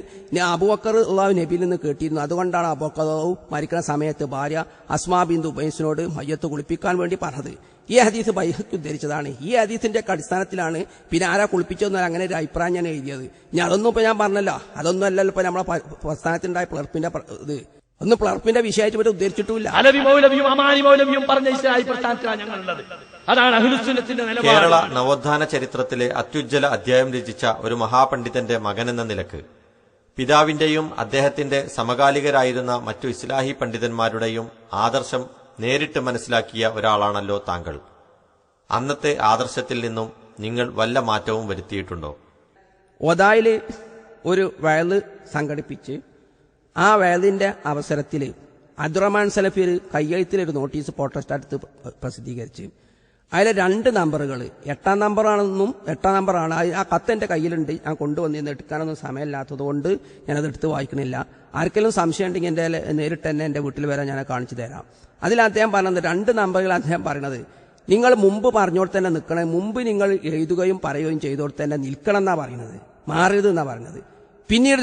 അബൂബക്കർ അള്ളാഹു നബിയിൽ നിന്ന് കേട്ടിരുന്നു, അതുകൊണ്ടാണ് അബൂബക്കർ മരിക്കുന്ന സമയത്ത് ഭാര്യ അസ്മാ ബിന്തു ഉബൈസിനോട് മയ്യത്ത് കുളിപ്പിക്കാൻ വേണ്ടി പറഞ്ഞത്. ഈ ഹദീസ് ബൈഹഖി ഉദ്ധരിച്ചതാണ്. ഈ ഹദീസിന്റെ അടിസ്ഥാനത്തിലാണ് പിന്നെ ആരാ കുളിപ്പിച്ചതെന്ന് അങ്ങനെ ഒരു അഭിപ്രായം ഞാൻ എഴുതിയത്. ഞാൻ അതൊന്നും ഇപ്പൊ ഞാൻ പറഞ്ഞല്ലോ, അതൊന്നും അല്ലല്ലോ ഇപ്പൊ നമ്മളെ പ്രസ്ഥാനത്തിനുണ്ടായ പിളർപ്പിന്റെ ഇത് ഒന്നും പിളർപ്പിന്റെ വിഷയമായിട്ട് ഇവരെ ഉദ്ധരിച്ചിട്ടുമില്ല. അലവി മൗലവിയും അമാനി മൗലവിയും പറഞ്ഞ ഇസ്ലാഹി പ്രസ്ഥാനത്തിലാണ് ഞങ്ങളുള്ളത്. അതാണ് അഹ്ലുസുന്നത്തിന്റെ നിലപാട്. കേരള നവോത്ഥാന ചരിത്രത്തിലെ അത്യുജ്വല അധ്യായം രചിച്ച ഒരു മഹാപണ്ഡിതന്റെ മകനെന്ന നിലക്ക് പിതാവിന്റെയും അദ്ദേഹത്തിന്റെ സമകാലികരായിരുന്ന മറ്റു ഇസ്ലാഹി പണ്ഡിതന്മാരുടെയും ആദർശം നേരിട്ട് മനസ്സിലാക്കിയ ഒരാളാണല്ലോ താങ്കൾ. അന്നത്തെ ആദർശത്തിൽ നിന്നും നിങ്ങൾ വല്ല മാറ്റവും വരുത്തിയിട്ടുണ്ടോ? ഒതായില് ഒരു വയല് സംഘടിപ്പിച്ച് ആ വയലിന്റെ അവസരത്തിൽ അബ്ദുറഹ്മാൻ സലഫി കയ്യെഴുത്തിലൊരു നോട്ടീസ് ഫോട്ടോസ്റ്റാറ്റ് പ്രസിദ്ധീകരിച്ച് അതിലെ 2 നമ്പറുകൾ 8ാം നമ്പറാണെന്നും 8ാം നമ്പറാണ്. ആ കത്ത് എന്റെ കയ്യിലുണ്ട്, ഞാൻ കൊണ്ടുവന്നിരുന്ന് എടുക്കാനൊന്നും സമയമില്ലാത്തതുകൊണ്ട് ഞാനത് എടുത്ത് വായിക്കണില്ല. ആർക്കെങ്കിലും സംശയം ഉണ്ടെങ്കിൽ എന്റെ നേരിട്ട് തന്നെ എന്റെ വീട്ടിൽ വരാൻ ഞാൻ കാണിച്ചു തരാം. അതിൽ അദ്ദേഹം പറഞ്ഞത് 2 നമ്പറുകൾ അദ്ദേഹം പറയണത്, നിങ്ങൾ മുമ്പ് പറഞ്ഞോട് തന്നെ നിൽക്കണം, മുമ്പ് നിങ്ങൾ എഴുതുകയും പറയുകയും ചെയ്തോട് തന്നെ നിൽക്കണം എന്നാ പറയുന്നത്, മാറരുത് എന്നാ പറയുന്നത്. പിന്നീട്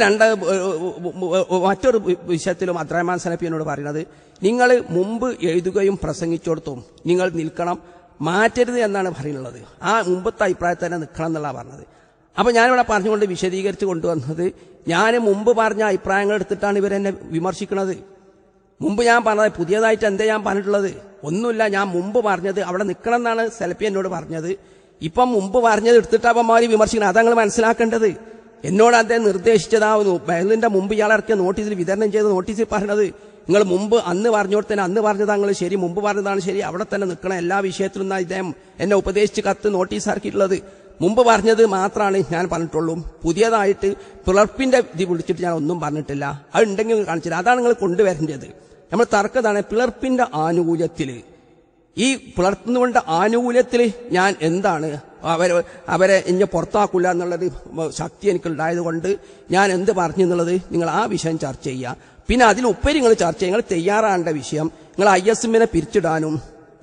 മറ്റൊരു വിഷയത്തിലും അബ്ദുറഹ്മാൻ സലഫിയോട് പറയുന്നത്, നിങ്ങൾ മുമ്പ് എഴുതുകയും പ്രസംഗിച്ചോടത്തും നിങ്ങൾ നിൽക്കണം, മാറ്റരുത് എന്നാണ് പറയുന്നത്. ആ മുമ്പത്തെ അഭിപ്രായത്തിൽ തന്നെ നിൽക്കണം എന്നുള്ള പറഞ്ഞത്. അപ്പൊ ഞാനിവിടെ പറഞ്ഞുകൊണ്ട് വിശദീകരിച്ച് കൊണ്ടുവന്നത്, ഞാൻ മുമ്പ് പറഞ്ഞ അഭിപ്രായങ്ങൾ എടുത്തിട്ടാണ് ഇവരെന്നെ വിമർശിക്കുന്നത്. മുമ്പ് ഞാൻ പറഞ്ഞത് പുതിയതായിട്ട് എന്താ ഞാൻ പറഞ്ഞിട്ടുള്ളത്? ഒന്നുമില്ല. ഞാൻ മുമ്പ് പറഞ്ഞത് അവിടെ നിൽക്കണം എന്നാണ് സലഫി എന്നോട് പറഞ്ഞത്. ഇപ്പം മുമ്പ് പറഞ്ഞത് എടുത്തിട്ടാപ്പന്മാര് വിമർശിക്കണം. അതങ്ങൾ മനസ്സിലാക്കേണ്ടത്. എന്നോട് അദ്ദേഹം നിർദ്ദേശിച്ചതാവുന്നു. ബഹലിന്റെ മുമ്പ് ഇയാൾ ഇറക്കിയ നോട്ടീസിൽ വിതരണം ചെയ്ത നോട്ടീസിൽ പറഞ്ഞത്, നിങ്ങൾ മുമ്പ് അന്ന് പറഞ്ഞോടത്തന്നെ അന്ന് പറഞ്ഞതാണ് ശരി, മുമ്പ് പറഞ്ഞതാണ് ശരി, അവിടെ തന്നെ നിൽക്കണം എല്ലാ വിഷയത്തിലും എന്നാണ് ഇദ്ദേഹം എന്നെ ഉപദേശിച്ച് കത്ത് നോട്ടീസ് ഇറക്കിയിട്ടുള്ളത്. മുമ്പ് പറഞ്ഞത് മാത്രമാണ് ഞാൻ പറഞ്ഞിട്ടുള്ളൂ. പുതിയതായിട്ട് പിളർപ്പിന്റെ ഇത് വിളിച്ചിട്ട് ഞാൻ ഒന്നും പറഞ്ഞിട്ടില്ല. അത് ഉണ്ടെങ്കിൽ കാണിച്ചില്ല. അതാണ് നിങ്ങൾ കൊണ്ടുവരേണ്ടത്. നമ്മൾ തർക്കതാണ് പിളർപ്പിന്റെ ആനുകൂല്യത്തിൽ. ഈ പിളർത്തുന്നവന്റെ ആനുകൂല്യത്തിൽ ഞാൻ എന്താണ് അവരെ ഇനി പുറത്താക്കില്ല എന്നുള്ളത് ശക്തി എനിക്കുണ്ടായത് കൊണ്ട് ഞാൻ എന്ത് പറഞ്ഞു എന്നുള്ളത് നിങ്ങൾ ആ വിഷയം ചർച്ച ചെയ്യുക. പിന്നെ അതിലുപരി നിങ്ങൾ ചർച്ച ചെയ്യുക. നിങ്ങൾ തയ്യാറാകേണ്ട വിഷയം, നിങ്ങൾ ISM-നെ പിരിച്ചിടാനും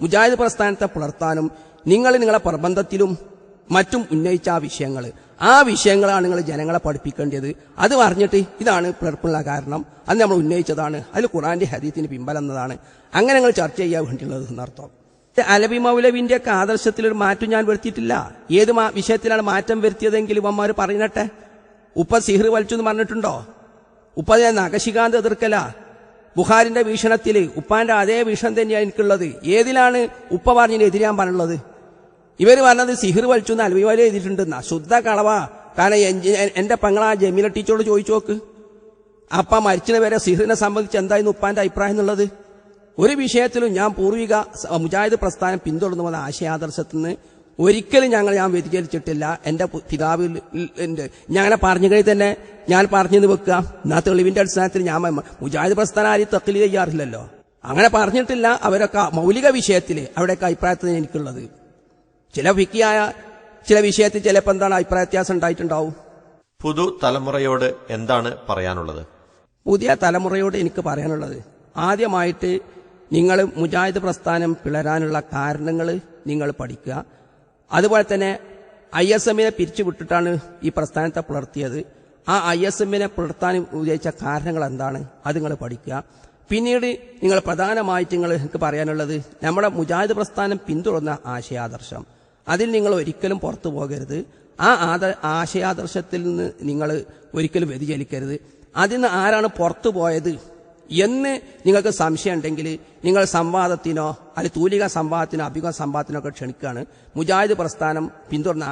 മുജാഹിദ് പ്രസ്ഥാനത്തെ പുലർത്താനും നിങ്ങൾ നിങ്ങളെ പ്രബന്ധത്തിലും മറ്റും ഉന്നയിച്ച ആ വിഷയങ്ങളാണ് നിങ്ങൾ ജനങ്ങളെ പഠിപ്പിക്കേണ്ടത്. അത് പറഞ്ഞിട്ട് ഇതാണ് പിളർപ്പുള്ള കാരണം, അത് നമ്മൾ ഉന്നയിച്ചതാണ്, അതിൽ ഖുർആന്റെ ഹദീസിന് പിമ്പലം എന്നതാണ്, അങ്ങനെ നിങ്ങൾ ചർച്ച ചെയ്യാൻ വേണ്ടിയുള്ളത് എന്നർത്ഥം. അലവി മൗലവിന്റെ ഒക്കെ ആദർശത്തിലൊരു മാറ്റം ഞാൻ വരുത്തിയിട്ടില്ല. ഏത് വിഷയത്തിലാണ് മാറ്റം വരുത്തിയതെങ്കിൽ ഇവന്മാർ പറയുന്നട്ടെ. ഉപ്പ സിഹർ വലിച്ചു എന്ന് പറഞ്ഞിട്ടുണ്ടോ? ഉപ്പ നഖശികാന്ത് എതിർക്കല. ബുഖാരിന്റെ വീക്ഷണത്തിൽ ഉപ്പാന്റെ അതേ വീക്ഷണം തന്നെയാണ് എനിക്കുള്ളത്. ഏതിലാണ് ഉപ്പ പറഞ്ഞതിനെതിരെ ഞാൻ പറഞ്ഞുള്ളത്? ഇവർ പറഞ്ഞത് സിഹിർ വലിച്ചു എന്ന് അലവി മൗലവി എഴുതിയിട്ടുണ്ടെന്നാ. ശുദ്ധ കളവാ. കാരണം എന്റെ പെങ്ങളാ ജമീല ടീച്ചറോട് ചോദിച്ചു നോക്ക്. അപ്പ മരിച്ചതിന് വരെ സിഹിറിനെ സംബന്ധിച്ച് എന്തായിരുന്നു ഉപ്പാന്റെ അഭിപ്രായം എന്നുള്ളത്? ഒരു വിഷയത്തിലും ഞാൻ പൂർവിക മുജാഹിദ് പ്രസ്ഥാനം പിന്തുടർന്നു വന്ന ആശയാദർശത്തിൽ നിന്ന് ഒരിക്കലും ഞാൻ വ്യതിചലിച്ചിട്ടില്ല. എന്റെ പിതാവിൽ ഞങ്ങനെ പറഞ്ഞു കഴിഞ്ഞ് തന്നെ ഞാൻ പറഞ്ഞെന്ന് വെക്കുക. എന്നാ തെളിവിന്റെ അടിസ്ഥാനത്തിൽ ഞാൻ മുജാഹിദ് പ്രസ്ഥാനം ആരും തഖ്ലീദ് ചെയ്യാറില്ലല്ലോ. അങ്ങനെ പറഞ്ഞിട്ടില്ല. അവരൊക്കെ മൗലിക വിഷയത്തിൽ അവിടെയൊക്കെ അഭിപ്രായത്തിൽ എനിക്കുള്ളത്. ചില ഫിഖിയായ ചില വിഷയത്തിൽ ചിലപ്പോൾ എന്താണ് അഭിപ്രായ വ്യത്യാസം ഉണ്ടായിട്ടുണ്ടാവും. പുതു തലമുറയോട് എന്താണ് പറയാനുള്ളത്? പുതിയ തലമുറയോട് എനിക്ക് പറയാനുള്ളത്, ആദ്യമായിട്ട് നിങ്ങൾ മുജാഹിദ് പ്രസ്ഥാനം പിളരാനുള്ള കാരണങ്ങൾ നിങ്ങൾ പഠിക്കുക. അതുപോലെ തന്നെ ISM-നെ പിരിച്ചുവിട്ടിട്ടാണ് ഈ പ്രസ്ഥാനത്തെ പുലർത്തിയത്. ആ ISM-നെ പുലർത്താൻ ഉദ്ദേശിച്ച കാരണങ്ങൾ എന്താണ്, അത് നിങ്ങൾ പഠിക്കുക. പിന്നീട് നിങ്ങൾ പ്രധാനമായിട്ട് നിങ്ങൾക്ക് പറയാനുള്ളത്, നമ്മുടെ മുജാഹിദ് പ്രസ്ഥാനം പിന്തുടർന്ന ആശയാദർശം, അതിൽ നിങ്ങൾ ഒരിക്കലും പുറത്തു പോകരുത്. ആ ആശയാദർശത്തിൽ നിന്ന് നിങ്ങൾ ഒരിക്കലും വ്യതിചലിക്കരുത്. അതിൽ നിന്ന് ആരാണ് പുറത്തു പോയത് എന്ന് നിങ്ങൾക്ക് സംശയം ഉണ്ടെങ്കിൽ നിങ്ങൾ സംവാദത്തിനോ അല്ലെങ്കിൽ തൂലിക സംവാദത്തിനോ അഭിമുഖ സംവാദത്തിനോ ഒക്കെ ക്ഷണിക്കുകയാണ്. മുജാഹിദ് പ്രസ്ഥാനം പിന്തുടർന്ന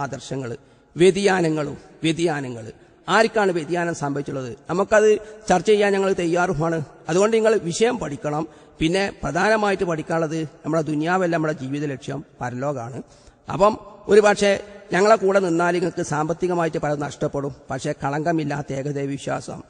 ആദർശങ്ങൾ വ്യതിയാനങ്ങൾ ആർക്കാണ് വ്യതിയാനം സംഭവിച്ചുള്ളത്, നമുക്കത് ചർച്ച ചെയ്യാൻ ഞങ്ങൾ തയ്യാറുമാണ്. അതുകൊണ്ട് നിങ്ങൾ വിഷയം പഠിക്കണം. പിന്നെ പ്രധാനമായിട്ട് പഠിക്കാനുള്ളത് നമ്മുടെ ദുനിയാവല്ല, നമ്മുടെ ജീവിത ലക്ഷ്യം പരലോകമാണ്. അപ്പം ഒരു പക്ഷേ ഞങ്ങളെ കൂടെ നിന്നാൽ നിങ്ങൾക്ക് സാമ്പത്തികമായിട്ട് പലതും നഷ്ടപ്പെടും. പക്ഷേ കളങ്കമില്ലാത്ത ഏകദൈവ വിശ്വാസം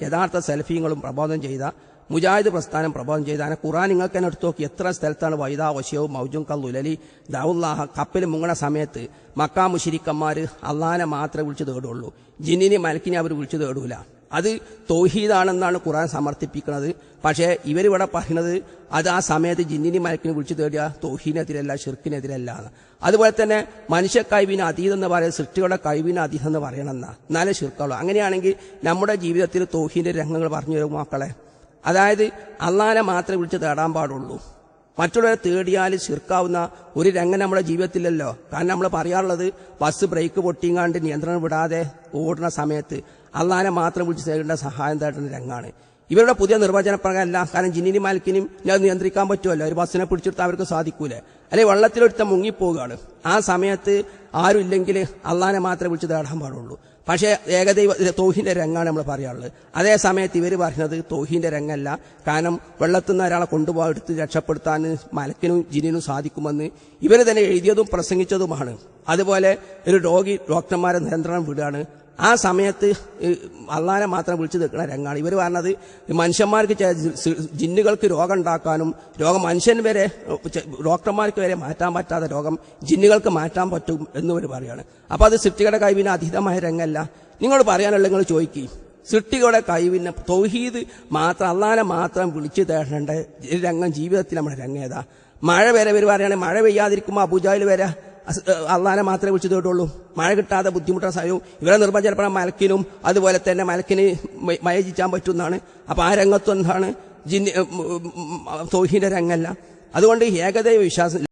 യഥാർത്ഥ സെൽഫീങ്ങളും പ്രബോധനം ചെയ്ത മുജാഹിദ് പ്രസ്ഥാനം പ്രബോധനം ചെയ്ത ഖുർആൻ നിങ്ങൾക്ക് തന്നെ എടുത്തു നോക്കി എത്ര സ്ഥലത്താണ് വൈദാ വശയവും മൗജും കല്ലുലലി ദൗല്ലാഹ കപ്പിൽ മുങ്ങണ സമയത്ത് മക്കാ മുശിരിക്കന്മാർ അള്ളാനെ മാത്രമേ വിളിച്ചു തേടുള്ളൂ. ജിന്നിനെ മലക്കിനെ അവർ വിളിച്ചു തേടൂല. അത് തൗഹീദാണെന്നാണ് ഖുർആൻ സമർത്ഥിപ്പിക്കുന്നത്. പക്ഷേ ഇവരിവിടെ പറയുന്നത് അത് ആ സമയത്ത് ജിന്നിനി മലക്കിനെ വിളിച്ചു തേടിയ തൗഹീദിനെതിരല്ല, ഷിർക്കിനെതിരല്ല. അതുപോലെ തന്നെ മനുഷ്യ കഴിവിന് അതീതെന്ന് പറയുന്നത് സൃഷ്ടികളുടെ കഴിവിന് അതീതെന്ന് പറയണമെന്നാ, എന്നാലേ ഷിർക്കുള്ളൂ. അങ്ങനെയാണെങ്കിൽ നമ്മുടെ ജീവിതത്തിൽ തൗഹീദിന്റെ രംഗങ്ങൾ പറഞ്ഞു തരും മക്കളെ. അതായത് അള്ളാനെ മാത്രമേ വിളിച്ച് തേടാൻ പാടുള്ളൂ. മറ്റുള്ളവരെ തേടിയാൽ ശിർക്കാവുന്ന ഒരു രംഗം നമ്മുടെ ജീവിതത്തിലല്ലോ. കാരണം നമ്മൾ പറയാറുള്ളത് ബസ് ബ്രേക്ക് പൊട്ടിങ്ങാണ്ട് നിയന്ത്രണം വിടാതെ ഓടുന്ന സമയത്ത് അള്ളാനെ മാത്രം വിളിച്ച് തേടേണ്ട സഹായം തേടുന്ന രംഗമാണ്. ഇവരുടെ പുതിയ നിർവചന പ്രകാരമല്ല. കാരണം ജിന്നിനും മാലിക്കിനും ഞാൻ നിയന്ത്രിക്കാൻ പറ്റുമല്ലോ. ഒരു ബസ്സിനെ പിടിച്ചെടുത്താൽ അവർക്ക് സാധിക്കൂലേ. അല്ലെങ്കിൽ വെള്ളത്തിലൊരുത്ത മുങ്ങിപ്പോവുകയാണ്. ആ സമയത്ത് ആരും ഇല്ലെങ്കിൽ അള്ളാനെ മാത്രമേ വിളിച്ച് തേടാൻ പാടുള്ളൂ. പക്ഷേ ഏകദൈവ തൗഹീദിന്റെ രംഗമാണ് നമ്മൾ പറയാറുള്ളത്. അതേ സമയത്ത് ഇവർ പറയുന്നത് തൗഹീദിന്റെ രംഗമല്ല. കാരണം വെള്ളത്തിൽ നിന്ന് ഒരാളെ കൊണ്ടുപോകാൻ എടുത്ത് രക്ഷപ്പെടുത്താൻ മലക്കിനും ജിന്നിനും സാധിക്കുമെന്ന് ഇവർ തന്നെ എഴുതിയതും പ്രസംഗിച്ചതുമാണ്. അതുപോലെ ഒരു ഡോക്ടർമാരെ നിയന്ത്രണം വിടുകയാണ്. ആ സമയത്ത് അള്ളാനെ മാത്രം വിളിച്ചു നിൽക്കുന്ന രംഗമാണ് ഇവർ പറഞ്ഞത്. മനുഷ്യന്മാർക്ക് ജിന്നുകൾക്ക് രോഗം ഉണ്ടാക്കാനും രോഗം മനുഷ്യൻ വരെ ഡോക്ടർമാർക്ക് വരെ മാറ്റാൻ പറ്റാത്ത രോഗം ജിന്നുകൾക്ക് മാറ്റാൻ പറ്റും എന്നിവർ പറയാണ്. അപ്പോൾ അത് സൃഷ്ടികളുടെ കഴിവിന് അതീതമായ രംഗമല്ല. നിങ്ങൾ പറയാനുള്ള നിങ്ങൾ ചോദിക്കും, സൃഷ്ടികളുടെ കഴിവിന് തൗഹീദ് മാത്രം അള്ളാനെ മാത്രം വിളിച്ചു തേടേണ്ട രംഗം ജീവിതത്തിൽ നമ്മുടെ രംഗം ഏതാ? മഴ വരെ ഇവർ പറയുകയാണെങ്കിൽ മഴ പെയ്യാതിരിക്കുമ്പോൾ അബൂജാഹിൽ വരെ അള്ളാനെ മാത്രമേ വിളിച്ചു തേടുള്ളൂ. മഴ കിട്ടാതെ ബുദ്ധിമുട്ടുന്ന സമയവും ഇവരെ നിർവചനപ്പെടാൻ മലക്കിനും അതുപോലെ തന്നെ മലക്കിന് മയജിച്ചാൻ പറ്റുന്നതാണ്. അപ്പൊ ആ രംഗത്തും എന്താണ് തൗഹീദിന്റെ രംഗമല്ല. അതുകൊണ്ട് ഏകദൈവ വിശ്വാസം